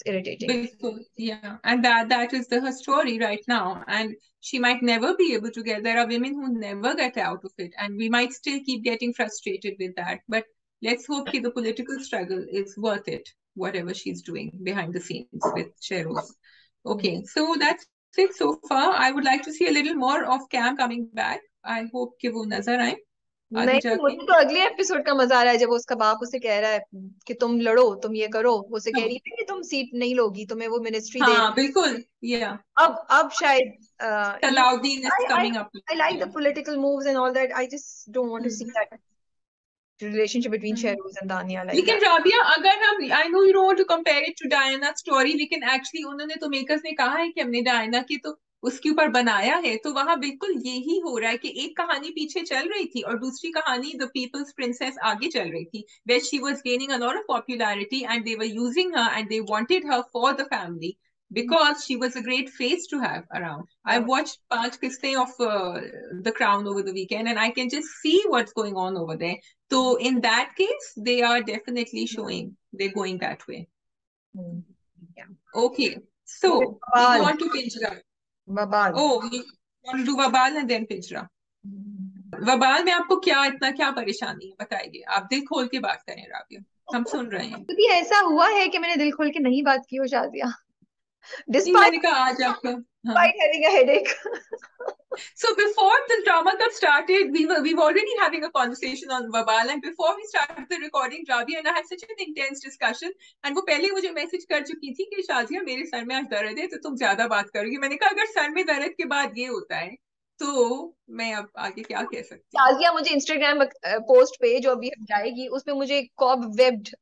irritating. Bilkul, yeah, and that is her story right now, and she might never be able to get. There are women who never get out of it, and we might still keep getting frustrated with that. But let's hope that the political struggle is worth it, whatever she's doing behind the scenes with Sheroz. Okay, so that's it so far. I would like to see a little more of Cam coming back. I hope कि वो नजर आए आगे नहीं, जाके. मुझे तो अगले एपिसोड का मजा आ रहा है, जब उसका बाप उसे कह रहा है कि तुम लड़ो, तुम ये करो, वो उसे कह रही है कि तुम सीट नहीं लोगी, तुम्हें वो मिनिस्ट्री दे हाँ रहे बिल्कुल, yeah. हैं। अब शायद ये, Salahuddin is I coming up. I like the Yeah. Political moves and all that, I just don't want to see Mhm. That relationship between Mhm. Sheroz and Dania like लेकिन दैट। राबिया, अगर हम, I know you don't want to compare it to Diana story, लेकिन actually उन्होंने तो, makers ने कहा है कि हमने डायना की तो उसके ऊपर बनाया है, तो वहां बिल्कुल यही हो रहा है कि एक कहानी पीछे चल रही थी और दूसरी कहानी द पीपल्स प्रिंसेस आगे चल रही थी, where she was gaining a lot of popularity and they were using her and they wanted her for the family because she was a great face to have around. I watched Panch Kiste of The Crown over the weekend, and I can just see what's going on over there. So in that case, they are definitely showing they're going that way. Okay, so we go बवाल, on to Pinjra. बवाल। Oh, we want to do Vabal and then Pinjra. वबाल में आपको क्या, इतना क्या परेशानी है बताइए, आप दिल खोल के बात करें राबिया, हम सुन रहे हैं। कभी ऐसा हुआ है कि मैंने दिल खोल के नहीं बात की हो शादिया, नहीं, डिस्पाइट मैंने कहा आज आपका, हाँ. Having a headache? So before the drama club started, we were already having a conversation on Vabal, and before we started the recording, Rabia and I had such an intense discussion. And वो पहले मुझे message कर चुकी थी कि शाजिया मेरे sir में आज दर्द है, तो तुम ज्यादा बात करोगी। मैंने कहा अगर सर में दर्द के बाद ये होता है, तो मैं अब आगे क्या कह सकती हूँ। शाजिया मुझे इंस्टाग्राम पोस्ट पे जो अभी जाएगी, उसपे मुझे कॉब वेब्ड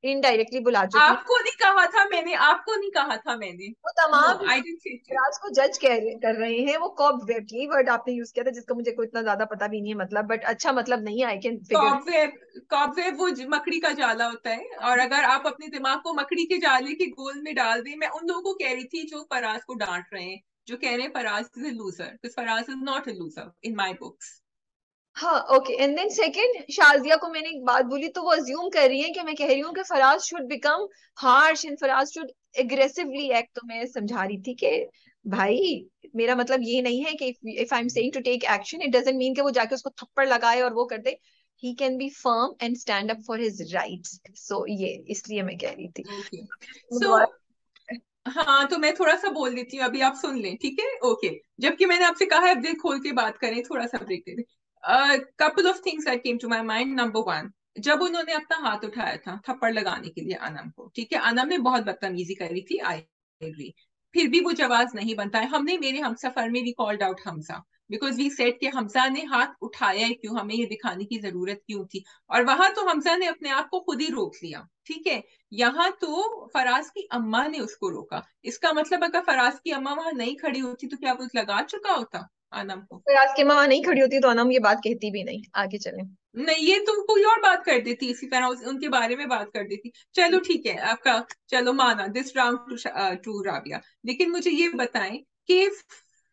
इनडायरेक्टली बुला चुकी है। आपको नहीं कहा था मैंने, आपको नहीं कहा था मैंने। वो नो, तमाम आई डिडंट से इट। राज को जज कर रहे हैं, वो कॉब वेब्ड, यही वर्ड आपने यूज किया था, जिसका मुझे कोई इतना ज्यादा पता भी नहीं है मतलब, बट अच्छा मतलब नहीं है, I can figure. Cobweb, cobweb वो मकड़ी का जाला होता है, और अगर आप अपने दिमाग को मकड़ी के जाले के गोल में डाल दें, मैं उन लोगों को कह रही थी जो फराज को डांट रहे हैं, जो कह रहे हैं Faraz is a loser, because Faraz is not a loser in my books. हाँ okay, and then second, Shazia को मैंने एक बात बोली, तो वो अज्यूम कर रही है कि मैं कह रही हूँ कि Faraz should become harsh and Faraz should aggressively act. तो मैं समझा रही थी कि भाई, मेरा मतलब ये नहीं है कि if I am saying to take action, it doesn't mean कि वो जाके उसको थप्पड़ लगाए और वो कर दे। He can be firm and stand up for his rights, so ये इसलिए मैं कह रही थी। ओके, वो सो दोबारा, हाँ, तो मैं थोड़ा सा बोल देती हूँ, अभी आप सुन लें, ठीक है? ओके, जबकि मैंने आपसे कहा है अब दिल खोल के बात करें, थोड़ा सा ब्रेक दे दें। Couple of things that came to my mind. Number one, जब उन्होंने अपना हाथ उठाया था थप्पड़ लगाने के लिए अनम को, ठीक है, अनम ने बहुत बदतमीजी करी थी, आई एग्री, फिर भी वो जवाब नहीं बनता है। हमने मेरे हमसफर में भी called out Hamza, because we said कि हमजा ने हाथ उठाया है क्यों, हमें ये दिखाने की जरूरत क्यों थी, और वहां तो हमजा ने अपने आप को खुद ही रोक लिया, ठीक है। यहाँ तो फराज की अम्मा ने उसको रोका, इसका मतलब अगर फराज की अम्मा वहां नहीं खड़ी होती तो क्या वो लगा चुका होता आनम को? फराज की माँ नहीं खड़ी होती तो अनम ये बात कहती भी नहीं। आगे चलें। नहीं, ये तो कोई और बात कर देती, इसी तरह उनके बारे में बात कर देती। चलो ठीक है आपका, चलो माना दिस राउंड टू राबिया, लेकिन मुझे ये बताएं कि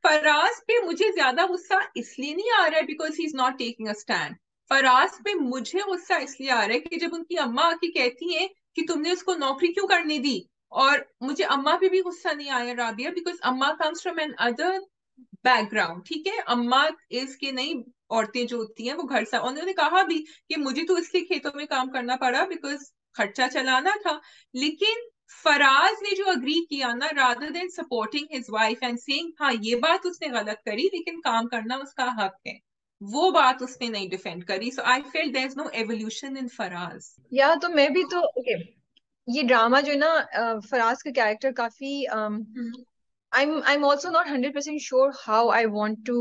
फराज पे मुझे ज्यादा गुस्सा इसलिए नहीं आ रहा है because he is not taking a stand. Faraz पे मुझे गुस्सा इसलिए आ रहा है कि जब उनकी अम्मा आके कहती हैं कि तुमने उसको नौकरी क्यों करने दी, और मुझे अम्मा पे भी गुस्सा नहीं आया राबिया, बिकॉज अम्मा comes from an other background. ठीक है, अम्मा इसके नहीं, औरतें जो होती हैं वो घर से, उन्होंने कहा भी कि मुझे तो इसलिए खेतों में काम करना पड़ा बिकॉज खर्चा चलाना था। लेकिन फराज ने जो अग्री किया ना, rather than supporting his wife and saying हाँ ये बात उसने गलत करी लेकिन काम करना उसका हक है, वो बात उसने नहीं डिफेंड करी। So I feel there is no evolution in Faraz. या तो मैं भी तो ओके, ये ड्रामा जो है ना, फराज का कैरेक्टर काफी I'm also not 100% sure how I want to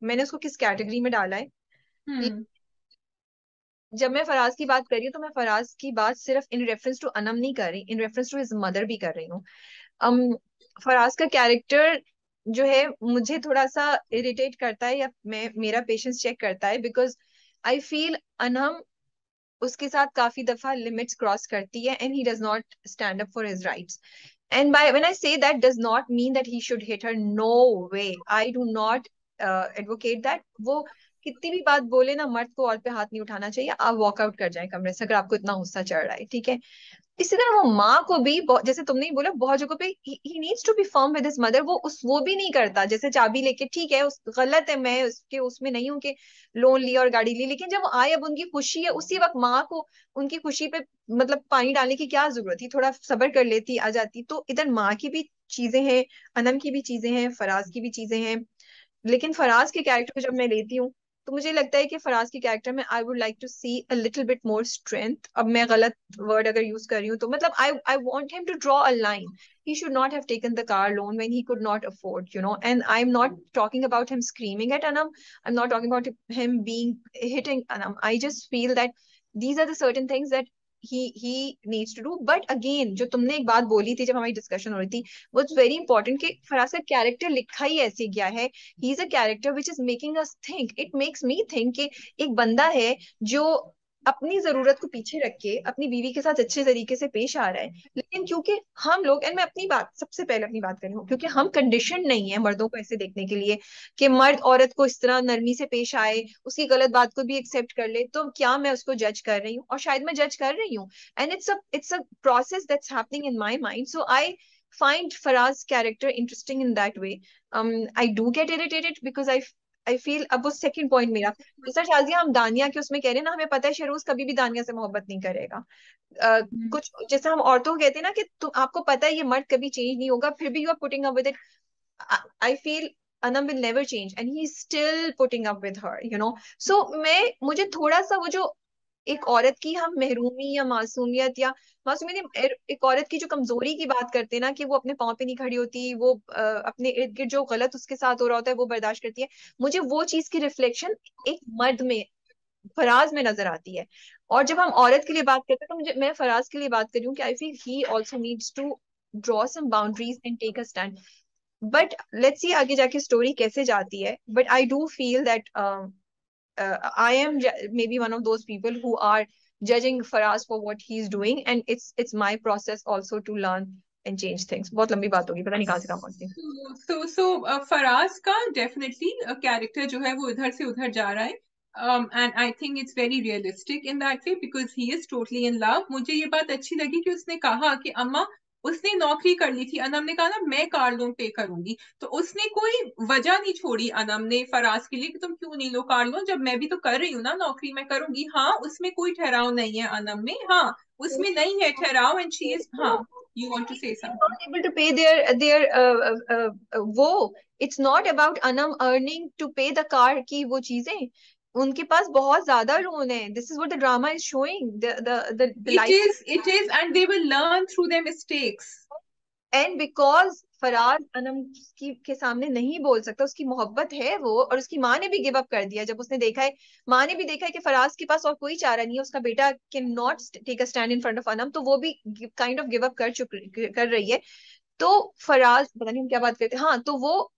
मैंने उसको किस कैटेगरी में डाला है। हम्म। जब मैं फराज की बात कर रही हूँ तो मैं फराज की बात सिर्फ इन रेफरेंस टू अनम नहीं कर रही, in reference to his mother भी कर रही हूँ। um, फराज का कैरेक्टर जो है मुझे थोड़ा सा इरिटेट करता है, या मैं मेरा पेशेंस चेक करता है, बिकॉज आई फील अनम उसके साथ काफी दफा लिमिट्स क्रॉस करती है, and he does not stand up for his rights. And by when I say that does not mean that he should hit her. No way. I do not advocate that. वो कितनी भी बात बोले ना, मर्द को औरत पे हाथ नहीं उठाना चाहिए। आप वॉकआउट कर जाएं कमरे से अगर आपको इतना गुस्सा चढ़ रहा है, ठीक है। इसी तरह वो माँ को भी जैसे तुमने ही बोला, बहुत जगहों पे he needs to be firm with his mother, वो भी नहीं करता। जैसे चाबी लेके, ठीक है उस गलत है, मैं उसके उसमें नहीं हूँ कि लोन लिया और गाड़ी ली, लेकिन जब वो आए, अब उनकी खुशी है, उसी वक्त माँ को उनकी खुशी पे मतलब पानी डालने की क्या जरूरत थी, थोड़ा सब्र कर लेती, आ जाती। तो इधर माँ की भी चीजें हैं, अनम की भी चीजें हैं, फराज की भी चीजें हैं। लेकिन फराज के कैरेक्टर को जब मैं लेती हूँ तो मुझे लगता है कि फराज के कैरेक्टर में I would like to see a little bit more strength. अब मैं गलत वर्ड अगर यूज कर रही हूँ तो मतलब I want him to draw a line. He should not have taken the car loan when he could not afford, you know. And I'm not talking about him screaming at Anam. I'm not talking about him being hitting Anam. I just feel that these are the certain things that he needs to do. But again, जो तुमने एक बात बोली थी जब हमारी discussion हो रही थी, was very important कि फराज का कैरेक्टर लिखा ही ऐसे गया है। ही is a character which is making us think, it makes me think कि एक बंदा है जो अपनी जरूरत को पीछे रख के अपनी बीवी के साथ अच्छे तरीके से पेश आ रहा है। लेकिन क्योंकि हम लोग, एंड मैं अपनी बात सबसे पहले अपनी बात कर रही हूँ, क्योंकि हम कंडीशन नहीं है मर्दों को ऐसे देखने के लिए कि मर्द औरत को इस तरह नरमी से पेश आए, उसकी गलत बात को भी एक्सेप्ट कर ले, तो क्या मैं उसको जज कर रही हूँ? और शायद मैं जज कर रही हूँ। And it's a process that's happening in my mind, so I find Faraz's character interesting in that way. I do get irritated because I feel, अब वो सेकंड पॉइंट मेरा, जैसा शाजिया हम दानिया के उसमें कह रहे हैं ना, हमें पता है शेरोज कभी भी दानिया से मोहब्बत नहीं करेगा। कुछ जैसे हम औरतों को कहते हैं ना कि तुम, आपको पता है ये मर्द कभी चेंज नहीं होगा, फिर भी you are putting up with it. I feel Anam will never change and he's still putting up with her, you know. So मैं मुझे थोड़ा सा वो जो एक औरत की हम महरूमी या मासूमियत, या मासूमियत नहीं, एक औरत की जो कमजोरी की बात करते हैं ना, कि वो अपने पाँव पे नहीं खड़ी होती, वो अपने इर्द गिर्द जो गलत उसके साथ हो रहा होता है वो बर्दाश्त करती है, मुझे वो चीज की रिफ्लेक्शन एक मर्द में, फराज में नजर आती है। और जब हम औरत के लिए बात करते हैं तो मुझे, मैं फराज के लिए बात कर रही हूँ कि I feel he also needs to draw some boundaries and take a stand. But let's see आगे जाके स्टोरी कैसे जाती है। But I do feel that I am maybe one of those people who are judging Faraz for what he's doing, and it's my process also to learn and change things. बहुत लंबी बात होगी, पता नहीं कहाँ से कहाँ पहुंची। फराज का डेफिनेटली कैरेक्टर जो है वो इधर से उधर जा रहा है, and I think it's very realistic in that way because he is totally in love. मुझे ये बात अच्छी लगी कि उसने कहा कि अम्मा, उसने नौकरी कर ली थी, अनम ने कहा ना मैं कार लोन पे करूंगी, तो उसने कोई वजह नहीं छोड़ी अनम ने फराज के लिए कि तुम क्यों नहीं लो कार लोन, जब मैं भी तो कर रही हूँ ना नौकरी, मैं करूंगी। हाँ उसमें कोई ठहराव नहीं है अनम में, हाँ उसमें नहीं है ठहराव, एंड शी इज, हाँ you want to say something. Not able to pay their वो, it's not about Anam earning to pay the car की वो चीजें, उनके पास बहुत ज्यादा लोन है। This is what the drama is showing, the It life। is, it is, and they will learn through their mistakes. And because Faraz Anam के सामने नहीं बोल सकता, उसकी मोहब्बत है वो, और उसकी माँ ने भी गिव अप कर दिया जब उसने देखा है, माँ ने भी देखा है कि फराज के पास और कोई चारा नहीं है, उसका बेटा can not take a stand in front of Anam, तो वो भी काइंड ऑफ गिव अप कर रही है। तो फराज, पता नहीं हम क्या बात करते हैं, हाँ, तो वो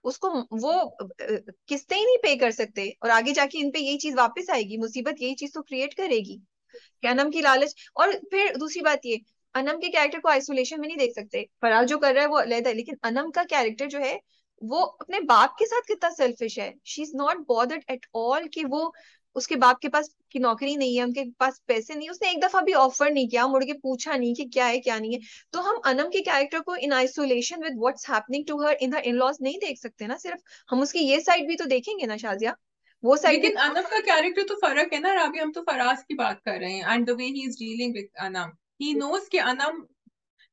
उसको वो किस्तें ही नहीं पे कर सकते, और आगे जाके इन पे यही चीज वापस आएगी, मुसीबत यही चीज तो क्रिएट करेगी कि अनम की लालच। और फिर दूसरी बात ये, अनम के कैरेक्टर को आइसोलेशन में नहीं देख सकते, फराज जो कर रहा है वो अलग है, लेकिन अनम का कैरेक्टर जो है वो अपने बाप के साथ कितना सेल्फिश है। She is not bothered at all कि वो उसके बाप के पास की नौकरी नहीं है, उनके पास पैसे नहीं, उसने एक दफा भी ऑफर नहीं किया, मुड़ के पूछा नहीं कि क्या है क्या नहीं है। तो हम अनम के कैरेक्टर को in isolation with what's happening to her in her in laws नहीं देख सकते ना सिर्फ, हम उसकी ये साइड भी तो देखेंगे ना शाजिया, वो साइड भी लेकिन अनम का कैरेक्टर तो फर्क है ना राबी, हम तो फराज की बात कर रहे हैं and the way he is dealing with Anam, he तो। नोज कि अनम,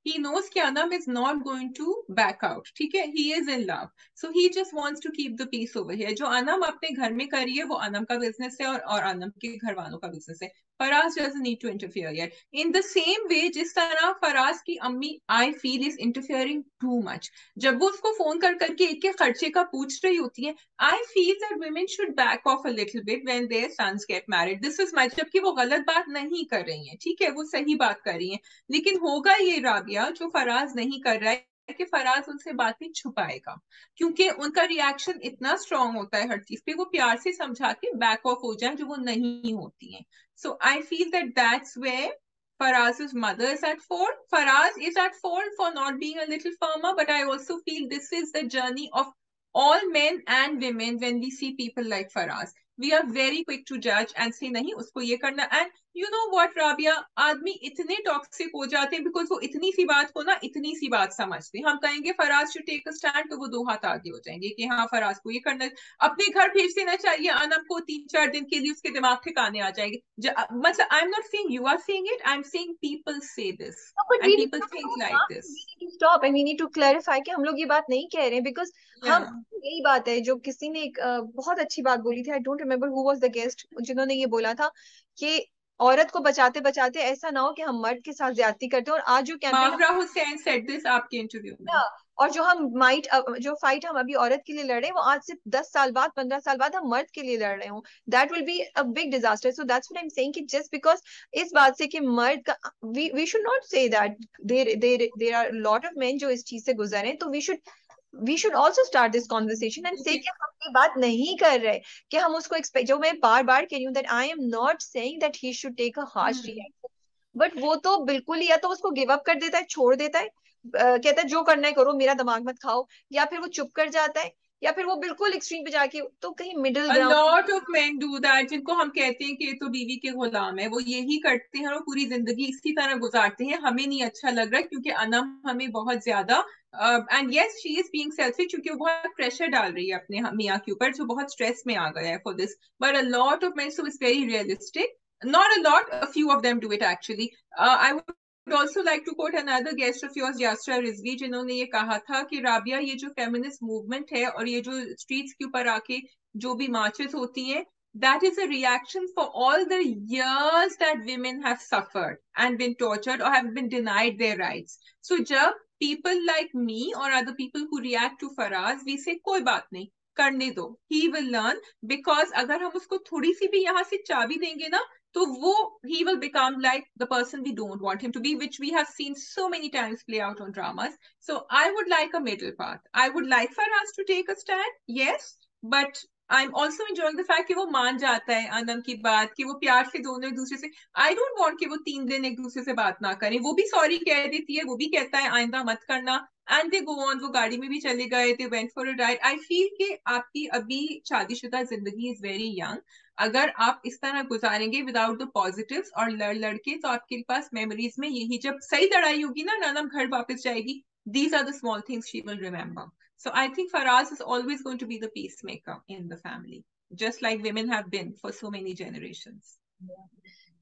he knows कि Anam is not going to back out, ठीक है, he is in love, so he just wants to keep the peace over here. जो अनम अपने घर में कर रही है वो अनम का बिजनेस है और अनम के घर वालों का बिजनेस है, Faraz doesn't need to interfere yet. In the same way जिस तरह फराज की अम्मी I feel is interfering too much, जब वो उसको फोन कर करके एक के खर्चे का पूछ रही होती है, I feel that women should back off a little bit when their sons get married. This is my, जबकि वो गलत बात नहीं कर रही है, ठीक है, वो सही बात कर रही है, लेकिन होगा ये राबिया जो फराज नहीं कर रहा है कि फराज उनसे बातें छुपाएगा, क्योंकि उनका रिएक्शन इतना स्ट्रांग होता है हर चीज पे, वो प्यार से समझा के बैक ऑफ हो जाए जो वो नहीं होती हैं. So I feel that that's where Faraz's mother is at fault. Faraz is at fault for not being a little firmer, but I also feel this is the journey of all men and women when we see people like Faraz. We are very quick to judge and say नहीं उसको ये करना, and you know what Rabia, आदमी इतने toxic हो जाते हैं because वो इतनी सी बात को ना इतनी सी बात समझते हैं. हम कहेंगे Faraz to take a stand तो वो दो हाथ आगे हो जाएंगे कि हाँ फराज को ये करना है. अपने घर भेज देना चाहिए अनम को 3-4 दिन के लिए, उसके दिमाग ठिकाने आ जाएंगे. मतलब I am not saying you are saying it, I am saying people say this No, but we and need people to think stop, like हाँ, this. we need to stop and we need to clarify कि हम लोग ये बात नहीं कह रहे हैं बिकॉज हम, या यही बात है जो किसी ने एक बहुत अच्छी बात बोली थी, I don't remember who was the guest, जिन्होंने ये बोला था कि औरत को बचाते बचाते ऐसा ना हो कि हम मर्द के साथ ज्यादती करते हैं, और आज जो कैंपेन, मावरा हुसैन सेड दिस आपके इंटरव्यू में. और जो हम माइट जो फाइट हम अभी औरत के लिए लड़ रहे हैं वो आज से 10 साल बाद 15 साल बाद हम मर्द के लिए लड़ रहे हो, that will be a big disaster. So that's what I am saying कि जस्ट बिकॉज इस बात से कि मर्द का, we should not say that there are lot of men जो इस चीज से गुजरे हैं, तो we should also start this conversation and say okay. कि हम ये बात नहीं कर रहे कि हम उसको एक्सपेक्ट, जो मैं बार बार कह रही हूँ that I am not saying that he should take a harsh reaction, but वो तो बिल्कुल ही या तो उसको गिव अप कर देता है, छोड़ देता है, कहता है जो करना है करो मेरा दिमाग मत खाओ, या फिर वो चुप कर जाता है, या फिर वो बिल्कुल एक्सट्रीम पे जाके, तो कहीं middle A ground. lot of men do that, जिनको हम कहते हैं कि ये तो बीवी के गुलाम है, वो यही करते हैं और पूरी जिंदगी इसी तरह गुजारते हैं. हमें नहीं अच्छा लग रहा क्योंकि अनम हमें बहुत ज्यादा, and yes she is being selfish क्योंकि वो बहुत प्रेशर डाल रही है अपने मियाँ के ऊपर जो बहुत स्ट्रेस में आ गया है for this. But a lot of men, so it's very realistic, not a lot, a few of them do it actually. I would also like to quote another guest of yours, Yasra Rizvi, जिन्होंने ये कहा था कि राबिया ये जो feminist movement है और ये जो स्ट्रीट्स के ऊपर आके जो भी marches होती हैं, that is a reaction for all the years that women have suffered and been tortured or have been denied their rights. So जब people like me or other people who react to Faraz, we say कोई बात नहीं, करने दो, he will learn, because अगर हम उसको थोड़ी सी भी यहाँ से चाबी देंगे ना तो वो he will become like the person we don't want him to be, which we have seen so many times play out on dramas. So I would like a middle path. I would like Faraz to take a stand, yes, but I am also enjoying the fact कि वो मान जाता है अनम की बात, कि वो प्यार से दोनों एक दूसरे से, आई डोंट वांट कि वो 3 दिन एक दूसरे से बात ना करें. वो भी सॉरी कह देती है, वो भी कहता है आइंदा मत करना, एंड दे गो ऑन, वो गाड़ी में भी चले गए, they went for a ride. I feel कि आपकी अभी शादीशुदा जिंदगी इज वेरी यंग, अगर आप इस तरह गुजारेंगे विदाउट द पॉजिटिव्स और लड़ लड़के, तो आपके पास मेमोरीज में यही, जब सही लड़ाई होगी ना ननम घर वापस जाएगी, these are the small things she will remember. So I think Faraz is always going to be the peacemaker in the family, just like women have been for so many generations.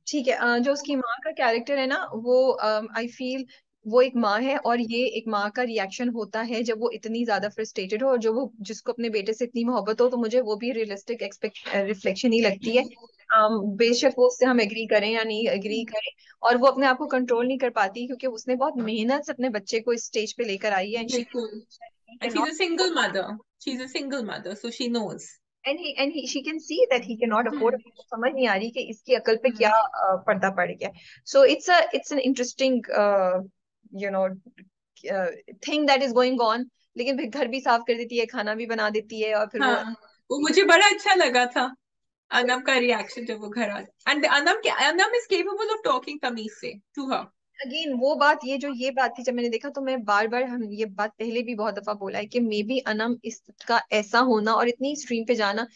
ठीक है, जो उसकी माँ का character है ना वो, I feel वो एक माँ है, और ये एक माँ का रिएक्शन होता है जब वो इतनी ज्यादा फ्रस्ट्रेटेड हो, और जो वो जिसको अपने बेटे से इतनी मोहब्बत हो, तो मुझे वो भी रियलिस्टिक एक्सपेक्ट रिफ्लेक्शन ही लगती है. बेशक वो उससे हम एग्री करें या नहीं एग्री करें, और वो अपने आप को कंट्रोल नहीं कर पाती क्योंकि उसने बहुत मेहनत से अपने बच्चे को इस स्टेज पे लेकर आई है, एंड शी बिल्कुल. And can she's not, a single mother. She's a single mother, so she knows. And she can see that he can not afford. Hmm. समझ नहीं आ रही कि इसकी अकल पे क्या Hmm. पर्दा पड़ गया. So it's an interesting you know thing that is going on. लेकिन फिर घर भी साफ कर देती है, खाना भी बना देती है, और फिर वो हाँ, वो मुझे बड़ा अच्छा लगा था अनम का रिएक्शन जब वो घर आ, and Anam is capable of talking तमीज से टू हर. अगेन वो बात, ये बात थी जब मैंने देखा, तो मैं बार बार, हम ये बात पहले भी बहुत दफा बोला है कि मे बी अनम इसका ऐसा होना और इतनी स्ट्रीम पे जाना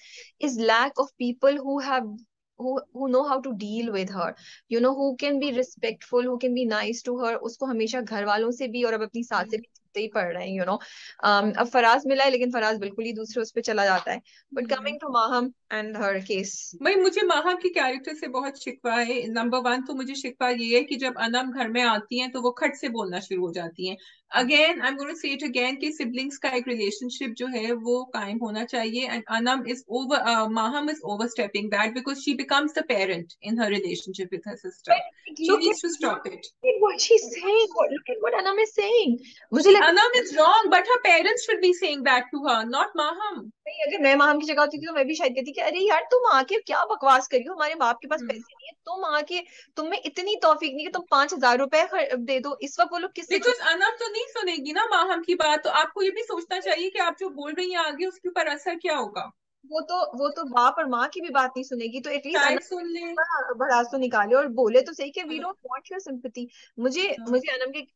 is lack of people who have who know how to deal with her, you know, who can be respectful, who can be nice to her. उसको हमेशा घर वालों से भी और अब अपनी सास से भी चिढ़ते ही पड़ रहे हैं, you know. अब फराज मिला है, लेकिन फराज बिल्कुल ही दूसरे उस पे चला जाता है. But coming to Maham and her case. भाई मुझे माहा की कैरेक्टर से बहुत शिकवा है. नंबर वन तो मुझे शिकवा ये है कि जब अनम घर में आती हैं तो वो खट से बोलना शुरू हो जाती हैं. Again I am going to say it again कि सिबलिंग्स का एक रिलेशनशिप जो है वो कायम होना चाहिए. And Anam is over, Maham is overstepping that because she becomes the parent in her relationship with her sister. But she look needs to stop it. at what she's saying. Look at what Anam is saying. मुझे लगता Anam is wrong, but her parents should be saying that to her, not Maham. है अगर मैं माहम की जगह होती थी तो मैं भी शायद कहती कि अरे यार तुम आके क्या बकवास करी हो, हमारे बाप के पास Hmm. पैसे नहीं है, तुम आके तुम्हें इतनी तौफीक नहीं कि तुम 5,000 रुपए दे दो. इस वक्त वो लोग किससे बिकॉज अनम तो नहीं सुनेगी ना माहम की बात, तो आपको ये भी सोचना चाहिए कि आप जो बोल रही हैं आगे उसके ऊपर असर क्या होगा. वो तो बाप और माँ की भी बात नहीं सुनेगी, तो एटलीस्ट शायद सुन ले. भड़ास तो निकाले और बोले तो सही कि we don't want your sympathy. मुझे हाँ.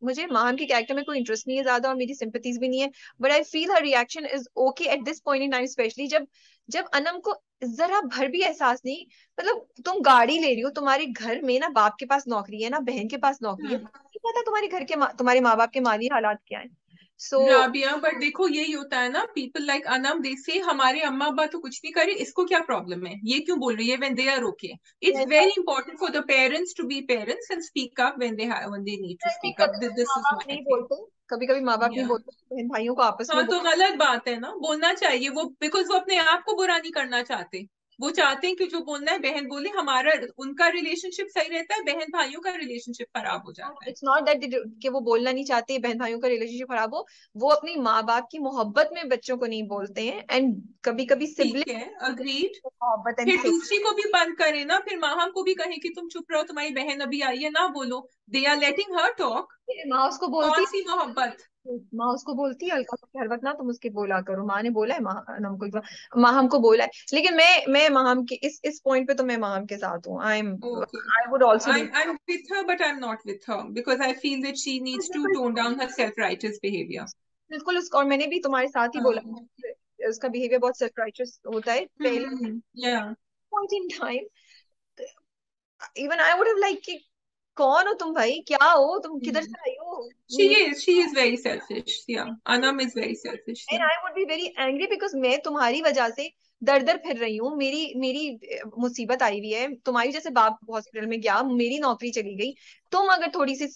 मुझे माहम के कैरेक्टर में कोई इंटरेस्ट नहीं है ज्यादा और मेरी सिंपैथीज भी नहीं है. But I feel her reaction is okay at this point in time, specially जब जब अनम को जरा भर भी एहसास नहीं. मतलब तुम गाड़ी ले रही हो, तुम्हारे घर में ना बाप के पास नौकरी है ना बहन के पास नौकरी है, हम्म. नहीं पता तुम्हारे घर के तुम्हारे माँ बाप के माली हालात क्या है. सो राबिया, बट देखो यही होता है ना, पीपल लाइक अनम दे से हमारे अम्मा अब्बा तो कुछ नहीं करे, इसको क्या प्रॉब्लम है, ये क्यों बोल रही है, when they are okay. It's very important for the parents to be parents and speak up when they need to speak up. कभी दिस माँ इज बाप माय नहीं थिंग. बोलते, कभी कभी माँ बाप नहीं बोलते, बहन भाइयों को आपस में हाँ तो गलत बात है ना, बोलना चाहिए वो, बिकॉज वो अपने आप को बुरा नहीं करना चाहते. वो चाहते हैं कि जो बोलना है बहन बोले, हमारा उनका रिलेशनशिप सही रहता है, बहन भाइयों का रिलेशनशिप खराब हो जाता है. इट्स नॉट दैट कि वो बोलना नहीं चाहते बहन भाइयों का रिलेशनशिप खराब हो. वो अपनी माँ बाप की मोहब्बत में बच्चों को नहीं बोलते हैं. एंड कभी कभी ठीक है, सिबलिंग अग्रीड. मोहब्बत एंड फिर दूसरी को भी बंद करे ना, फिर माहम को भी कहे कि तुम चुप रहो, तुम्हारी बहन अभी आई है ना बोलो. They are letting her talk. माँ उसको बोलती कौन है, सी मोहब्बत. माँ उसको बोलती है हल्का सा हर वक्त ना तुम उसके बोला करो. माँ ने बोला है माँ हमको एक बार, माँ हमको बोला है. लेकिन मैं माहम के इस पॉइंट पे तो मैं माहम के साथ हूँ. Okay. I would also do. I'm with her, but I'm not with her because I feel that she needs to tone down her self-righteous behavior. बिल्कुल उसको, और मैंने भी तुम्हारे साथ ही बोला, हाँ. उसका बिहेवियर बहुत सेल्फ राइचियस होता है पहले Yeah. Point in time. Even I would have like कि कौन हो तुम भाई, क्या हो तुम, किधर Hmm. से आई हो. She is very selfish. Yeah. Anam is very selfish. And Yeah. I would be very angry because मैं तुम्हारी वजह से दर दर फिर रही हूँ. मेरी मेरी मुसीबत आई हुई है, तुम्हारी जैसे बाप हॉस्पिटल में गया, मेरी नौकरी चली गई. तुम अगर थोड़ी सी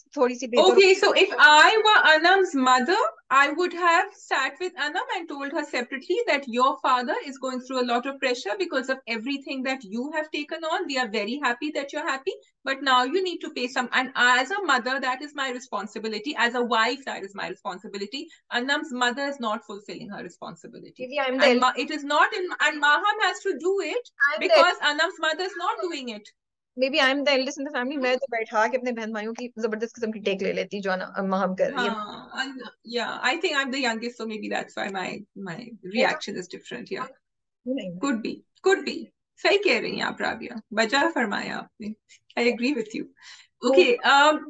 बेहतर हो. Okay, so if I were Anam's mother, I would have sat with Anam and told her separately that your father is going through a lot of pressure because of everything that you have taken on. We are very happy that you're happy, but now you need to pay some. And as a mother, that is my responsibility. As a wife, that is my responsibility. Anam's mother is not fulfilling her responsibility. Maybe I'm And the it is not in, and Maham has to do it I'm the because Anam's mother is not doing it. Maybe I am the eldest in the family. मैं तो बैठा के अपने बहन भाइयों की जबरदस्त किस्म की टेक ले लेती जो हम कर रही है. And yeah, I think I'm the youngest, so maybe that's why my मैं तो reaction is different. Yeah, नहीं. could be. सही कह रही हैं आप राबिया, बजा फरमाया आपने. I agree with you. वो Okay,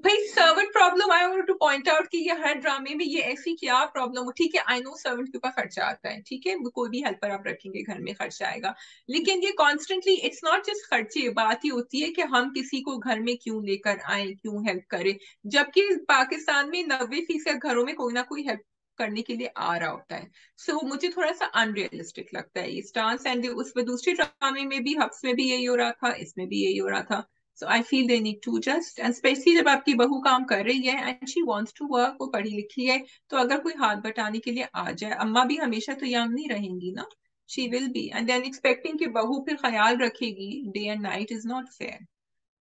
भाई सर्वेंट प्रॉब्लम, आई वांट टू पॉइंट आउट कि ये हर ड्रामे में ये ऐसी क्या प्रॉब्लम हो. ठीक है, आई नो सर्वेंट के ऊपर खर्चा आता है, ठीक है, कोई भी हेल्पर आप रखेंगे घर में खर्चा आएगा, लेकिन ये कॉन्स्टेंटली, इट्स नॉट जस्ट खर्चे, बात ही होती है कि हम किसी को घर में क्यों लेकर आए, क्यों हेल्प करें, जबकि पाकिस्तान में 90% घरों में कोई ना कोई हेल्प करने के लिए आ रहा होता है. सो मुझे थोड़ा सा अनरियलिस्टिक लगता है ये स्टांस. एंड उसमें दूसरे ड्रामे में भी, हब्स में भी यही हो रहा था, इसमें भी यही हो रहा था. So I feel they need to just, and especially जब आपकी बहू काम कर रही है and she wants to work, वो पढ़ी लिखी है, तो अगर कोई हाथ बटाने के लिए आ जाए, अम्मा भी हमेशा तो यंग नहीं रहेंगी ना. She will be, and then expecting कि बहू फिर ख्याल रखेगी day and night is not fair.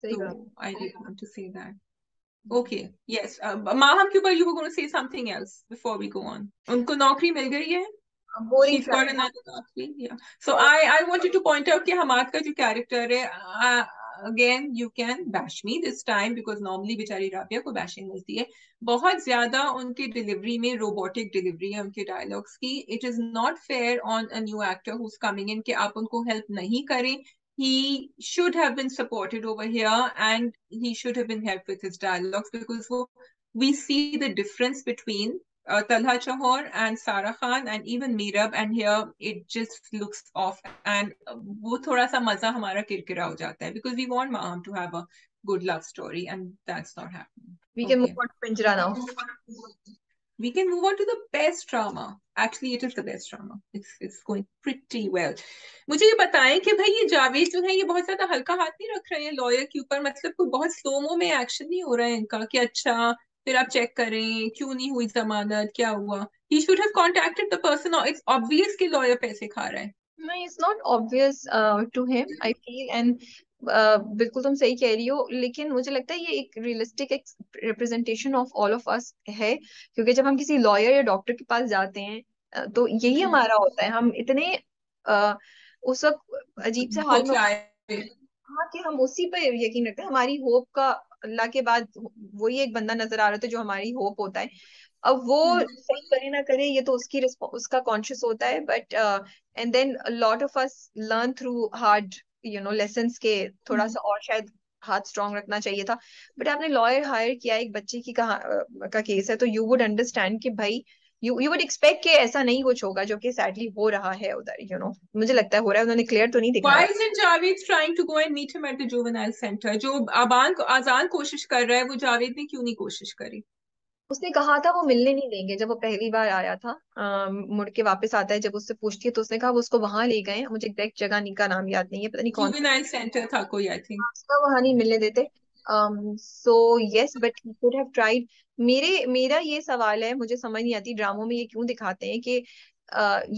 सही So बात. I did want to say that. Okay, yes. Maham के ऊपर you were going to say something else before we go on. उनको नौकरी मिल गई है. Boring She's got another nursery. Yeah. So I wanted to point out कि हमाद का जो character है, again you can bash me this time because normally बेचारी राबिया को bashing मिलती है. बहुत ज्यादा उनके डिलीवरी में रोबोटिक डिलीवरी है उनके डायलॉग्स की. It is not fair on a new actor who's coming in कि आप उनको हेल्प नहीं करें. He should have been supported over here and he should have been helped with his dialogues because we see the difference between Talha Chahor and Sarah Khan and even Meerab, and here it just looks off, and वो थोड़ा सा मजा हमारा किरकिरा हो जाता है because we want Maham to have a good love story and that's not happening. We can move Okay. on to Pinjra now. We can move on to the best drama. Actually, it is the best drama. It's going pretty well. मुझे ये बताएं कि भाई ये जावेद जो है ये बहुत ज्यादा हल्का हाथ नहीं रख रहे हैं लॉयर के ऊपर, मतलब कोई बहुत स्लोमो में एक्शन नहीं हो रहा है इनका कि अच्छा फिर आप चेक करें क्यों नहीं हुई जमानत क्या हुआ. He should have contacted the person. It's obvious कि लॉयर पैसे खा रहा है. No, it's not obvious to him, I feel, and बिल्कुल तुम सही कह रही हो, लेकिन मुझे लगता है ये एक realistic representation of all of us है, क्योंकि जब हम किसी लॉयर या डॉक्टर के पास जाते हैं तो यही हमारा होता है, हम इतने उस वक्त अजीब से हाल में, खोखलाए. हाँ, कि हम उसी पे यकीन रखते हैं, हमारी होप का, अल्लाह के बाद वही एक बंदा नजर आ रहा था जो हमारी होप होता है। अब वो सही करे ना करे ये तो उसका कॉन्शियस होता है, but and then lot of us learn through hard lessons के, थोड़ा सा और शायद हाथ स्ट्रांग रखना चाहिए था। बट आपने लॉयर हायर किया, एक बच्चे की का केस है, तो यू वुड अंडरस्टैंड कि भाई यू वुड एक्सपेक्ट कि ऐसा नहीं कुछ होगा, जो कि सैडली हो रहा है उधर, मुझे लगता है हो रहा है, उन्होंने क्लियर तो नहीं Why दिखाया। isn't Javed trying to go and meet him at the juvenile center? जो आजान कोशिश कर रहा है वो जावेद ने क्यों नहीं कोशिश करी? उसने कहा था वो मिलने नहीं देंगे, जब वो पहली बार आया था, मुड़ के वापस आता है, जब उससे पूछती है तो उसने कहा वो उसको वहां ले गए, मुझे एग्जैक्ट जगह का नाम याद नहीं है, पता नहीं कौन जुवेनाइल सेंटर था कोई, आई थिंक. सा, वहां नहीं मिलने देते। So yes, but he could have tried. मेरा ये सवाल है, मुझे समझ नहीं आती ड्रामों में ये क्यों दिखाते हैं कि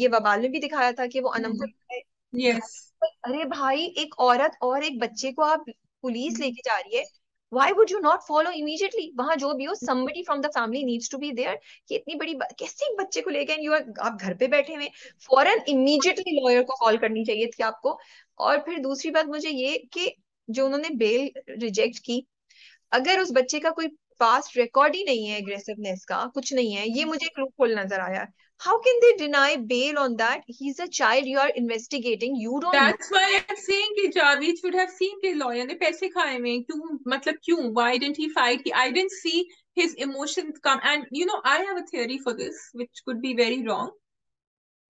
ये वबाल में भी दिखाया था कि वो अनंपुर है घर यस. पर। अरे भाई, एक औरत और एक बच्चे को आप पुलिस लेके जा रही है, why would you not follow immediately? वहां जो भी हो, somebody from the family needs to be there। कि इतनी बड़ी कैसे एक बच्चे को लेके आप घर पे बैठे हुए, फौरन इमीडिएटली लॉयर को कॉल करनी चाहिए थी आपको। और फिर दूसरी बात मुझे ये कि जो उन्होंने बेल रिजेक्ट की, अगर उस बच्चे का कोई पास्ट रिकॉर्ड ही नहीं है, एग्रेसिवनेस का कुछ नहीं है, ये मुझे एक लूपहोल नजर आया। How can they deny bail on that? He is a child, you are investigating, you don't know. That's why I'm saying कि जावेद should have seen कि लॉयर ने पैसे खाए में क्यों, मतलब क्यों, why didn't he fight? I didn't see his emotions come, and I have a theory for this which could be very wrong.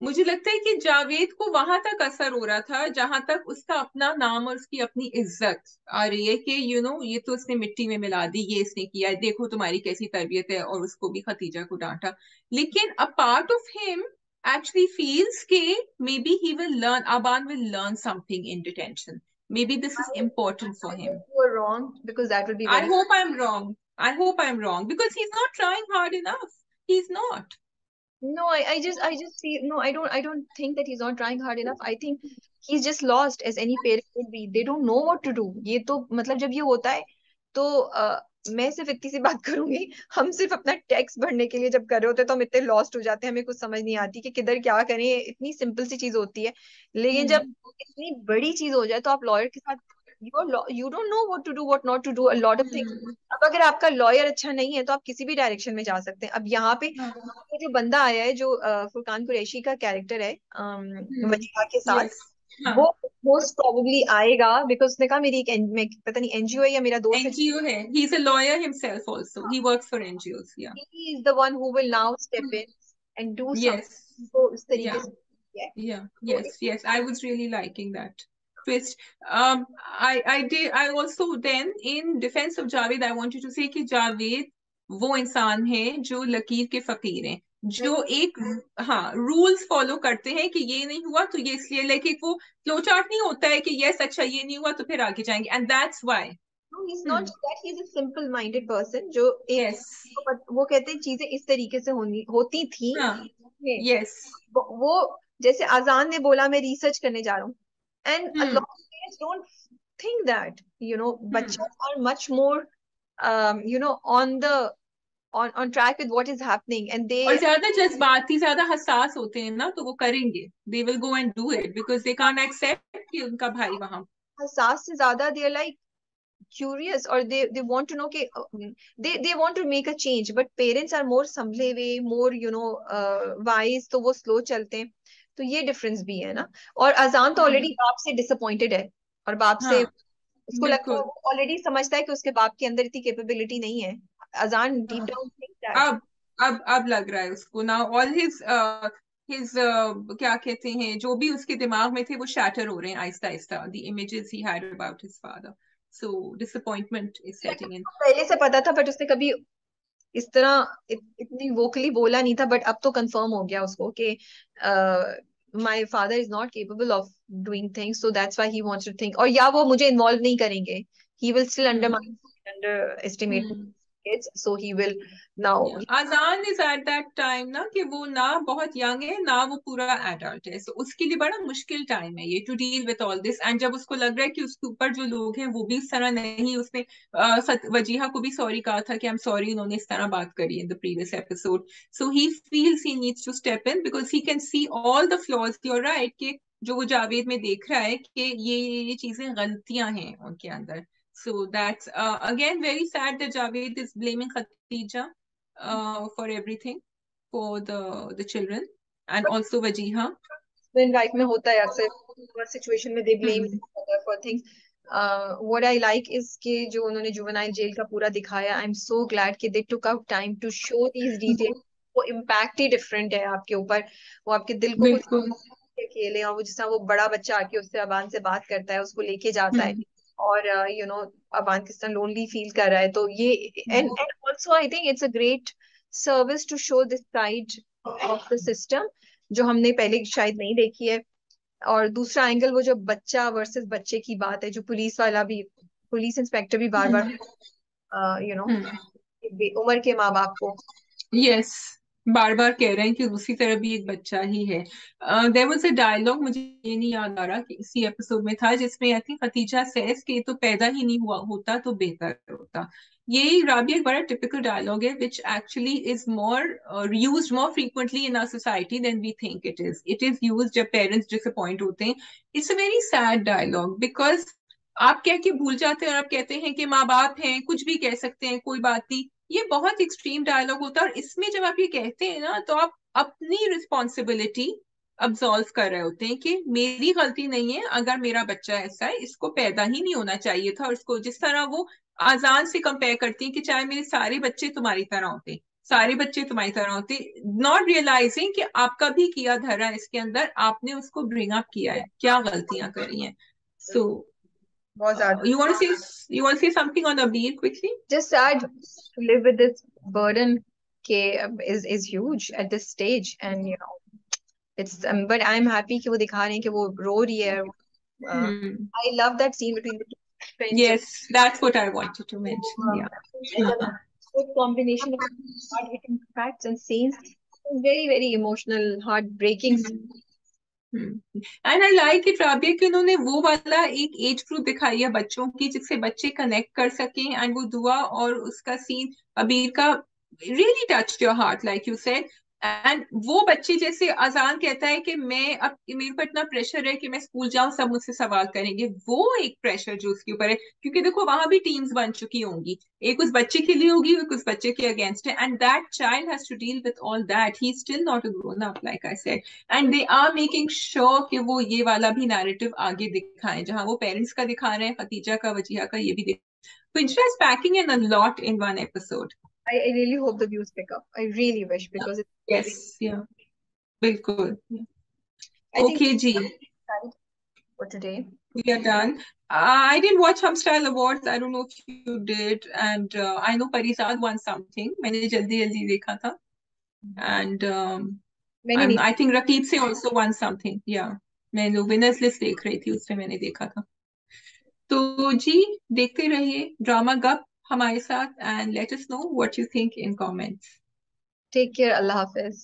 मुझे लगता है कि जावेद को वहां तक असर हो रहा था जहां तक उसका अपना नाम और उसकी अपनी इज्जत आ रही है कि ये तो उसने मिट्टी में मिला दी, ये इसने किया, देखो तुम्हारी कैसी तरबियत है, और उसको भी खतीजा को डांटा. लेकिन a part of him actually feels कि maybe he will learn, Aban will learn something in detention. Maybe this is important for him. You are wrong, because that will be I very, hope I'm wrong. I hope I'm wrong because he's not trying hard enough. He's not. no, I just feel, no, I don't think that he's not trying hard enough. I think he's just lost, as any parent would be. They don't know what to do. ये तो मतलब जब ये होता है तो मैं सिर्फ इतनी सी बात करूंगी, हम सिर्फ अपना टैक्स भरने के लिए जब कर रहे होते हैं तो हम इतने लॉस्ट हो जाते हैं, हमें कुछ समझ नहीं आती कि किधर क्या करें, इतनी सिंपल सी चीज होती है। लेकिन जब Hmm. इतनी बड़ी चीज हो जाए तो आप लॉयर के साथ, you don't know what to do, what not to do, a lot of things. Hmm. अब अगर आपका लॉयर अच्छा नहीं है तो आप किसी भी डायरेक्शन में जा सकते हैं। अब यहाँ पे ये जो बंदा आया है, जो फुरकान कुरैशी का कैरेक्टर है Hmm. वजीहा के साथ, Yes. हाँ. वो मोस्ट प्रोबेबली आएगा, बिकॉज उसने कहा मेरी एक मैं पता नहीं एनजीओ है या मेरा दोस्त है, NGO है. He's a lawyer himself also. He works for NGOs. Yeah. He is the one who will now step in and do Yes. Something. तो इस तरीके Yeah. से किया है। Yeah. तो Yes. Yes. I was really liking that twist. I did. I also then in defense of Javed, I wanted to say कि जावेद वो इंसान है जो लकीर के फकीर हैं, जो एक हाँ रूल्स फॉलो करते हैं कि ये नहीं हुआ तो ये इसलिए, लेकिन वो फ्लो चार्ट नहीं होता है कि यस अच्छा ये नहीं हुआ तो फिर आगे जाएंगे, and that's why. no, he's not hmm. that, he's a simple minded person जो एक, यस. वो कहते हैं चीजें इस तरीके से होती थी। हाँ. यस. वो जैसे आजान ने बोला मैं रिसर्च करने जा रहा हूँ, and a hmm. lot of parents don't think that, हम्म. बच्चे are much more on the on track with what is happening, and और they ज्यादा जज्बाती, ज्यादा हसास होते हैं ना, तो वो करेंगे, they will go and do it because they can't accept कि उनका भाई वहां. हसास से ज्यादा they are like curious, or they want to know कि they want to make a change, but parents are more संभले हुए, more wise, तो वो slow चलते हैं। तो ये डिफरेंस भी है ना। और अजान तो हम्म. ऑलरेडी बाप से डिसअपॉइंटेड है, और बाप से हाँ. उसको लगता है, बिल्कुल. वो ऑलरेडी समझता है कि उसके बाप के अंदर इतनी कैपेबिलिटी नहीं है। अजान डीप हाँ. डाउन थिंक अब दैट। अब लग रहा है उसको ना, ऑल हिज क्या कहते हैं, जो भी उसके दिमाग में थे वो शैटर हो रहे हैं आहिस्ता आहिस्ता, the images he had about his father, so disappointment is setting in. पहले से पता था बट उसने कभी इस तरह इतनी वोकली बोला नहीं था, बट अब तो कंफर्म हो गया उसको कि my father is not capable of doing things, so that's why he wants to think, और या वो मुझे इन्वॉल्व नहीं करेंगे, he will still underestimate hmm. Kids, so he will now. Azaan is at that time ना कि वो ना बहुत यंग है ना वो पूरा एडल्ट है, सो उसके लिए बड़ा मुश्किल टाइम है ये to deal with all this. And जब उसको लग रहा है कि उसके ऊपर जो लोग हैं वो भी इस तरह नहीं, उसने वजीहा को भी सॉरी कहा था कि आई एम सॉरी उन्होंने इस तरह बात करी in the previous episode, so he feels he needs to step in because he can see all the flaws, you are right, कि जो वो जावेद में देख रहा है कि ये चीजें गलतियां हैं उनके अंदर। So that's again very sad that Javed is blaming Khatija for everything, for the children and also Wajiha. Husband wife में होता है अक्सर सिचुएशन में, they blame Hmm. For things. What I like is कि जो उन्होंने जुवेनाइल जेल का पूरा दिखाया, आई एम सो ग्लैड कि they took out time to show these details. वो इम्पैक्ट ही डिफरेंट है आपके ऊपर, वो आपके दिल को कुछ बिल्कुल। खेले, और वो जिस तरह वो बड़ा बच्चा आके उससे अबान से बात करता है, उसको लेके जाता है, Hmm. और अबान किस तरह लोनली फील कर रहा है, तो ये and Hmm. And also I think it's a great service to show this side of the system, जो हमने पहले शायद नहीं देखी है। और दूसरा एंगल, वो जो बच्चा वर्सेस बच्चे की बात है, जो पुलिस वाला भी, पुलिस इंस्पेक्टर भी बार बार Hmm. You know Hmm. उम्र के माँ बाप को। यस, बार बार कह रहे हैं कि दूसरी तरफ भी एक बच्चा ही है। देयर वाज अ डायलॉग, मुझे ये नहीं याद आ रहा कि इसी एपिसोड में था, जिसमें आई थिंक खतीजा सेज कि ये तो पैदा ही नहीं हुआ होता तो बेहतर होता। ये राबिया एक बड़ा टिपिकल डायलॉग है which actually is more used more frequently in our society than we think it is. It is used जब पेरेंट्स डिसअपॉइंट होते हैं। It's a very sad dialogue because आप कह के भूल जाते हैं और आप कहते हैं कि माँ बाप हैं, कुछ भी कह सकते हैं, कोई बात नहीं। ये बहुत एक्सट्रीम डायलॉग होता है, और इसमें जब आप ये कहते हैं ना तो आप अपनी रिस्पॉन्सिबिलिटी अब्सॉल्व कर रहे होते हैं कि मेरी गलती नहीं है अगर मेरा बच्चा ऐसा है, इसको पैदा ही नहीं होना चाहिए था। और इसको जिस तरह वो आजान से कंपेयर करती है कि चाहे मेरे सारे बच्चे तुम्हारी तरह होते, सारे बच्चे तुम्हारी तरह होते, नॉट रियलाइजिंग कि आपका भी किया धरा है इसके अंदर, आपने उसको ब्रिंग अप किया है, क्या गलतियां करी हैं। सो बहुत ज्यादा you want to say, you want to say something on Abir quickly? just sad to live with this burden के is huge at this stage, and it's but I'm happy कि वो दिखा रहे हैं कि वो रो रही है। Hmm. I love that scene between the two friends, जब Yes, that's what I wanted to mention. Yeah. it's a good combination of hard hitting facts and scenes, very very emotional, heartbreaking. And I like it Rabia कि उन्होंने वो वाला एक age group दिखाई है बच्चों की जिससे बच्चे कनेक्ट कर सकें, एंड वो दुआ और उसका सीन अबीर का really touched your heart like you said. And वो बच्चे जैसे अजान कहता है कि मैं अब मेरे ऊपर इतना प्रेशर है कि मैं स्कूल जाऊं सब मुझसे सवाल करेंगे, वो एक प्रेशर जो उसके ऊपर है, क्योंकि देखो वहां भी टीम्स बन चुकी होंगी, एक उस बच्चे के लिए होगी एक उस बच्चे के अगेंस्ट है, and that child has to deal with all that, he is still not a grown up like I said. And they are making sure कि वो ये वाला भी नैरेटिव आगे दिखाएं, जहां वो पेरेंट्स का दिखा रहे हैं, खतीजा का वजीहा का, ये भी दिख। Pinterest is packing in a lot in one episode. I really hope the views pick up. I really wish, because it's very, Yes, yeah, बिल्कुल। I think Okay, ji, that's it for today. we are done. I didn't watch Hum Style Awards. I don't know if you did, and I know Parisad won something. मैंने जल्दी जल्दी देखा था, and मैंने नहीं I think Rakib से also won something. Yeah, मैं लोग winners list देख रही थी, उसमें मैंने देखा था। तो जी, देखते रहिए ड्रामा गप हमारे साथ, and let us know what you think in comments. take care. Allah Hafiz.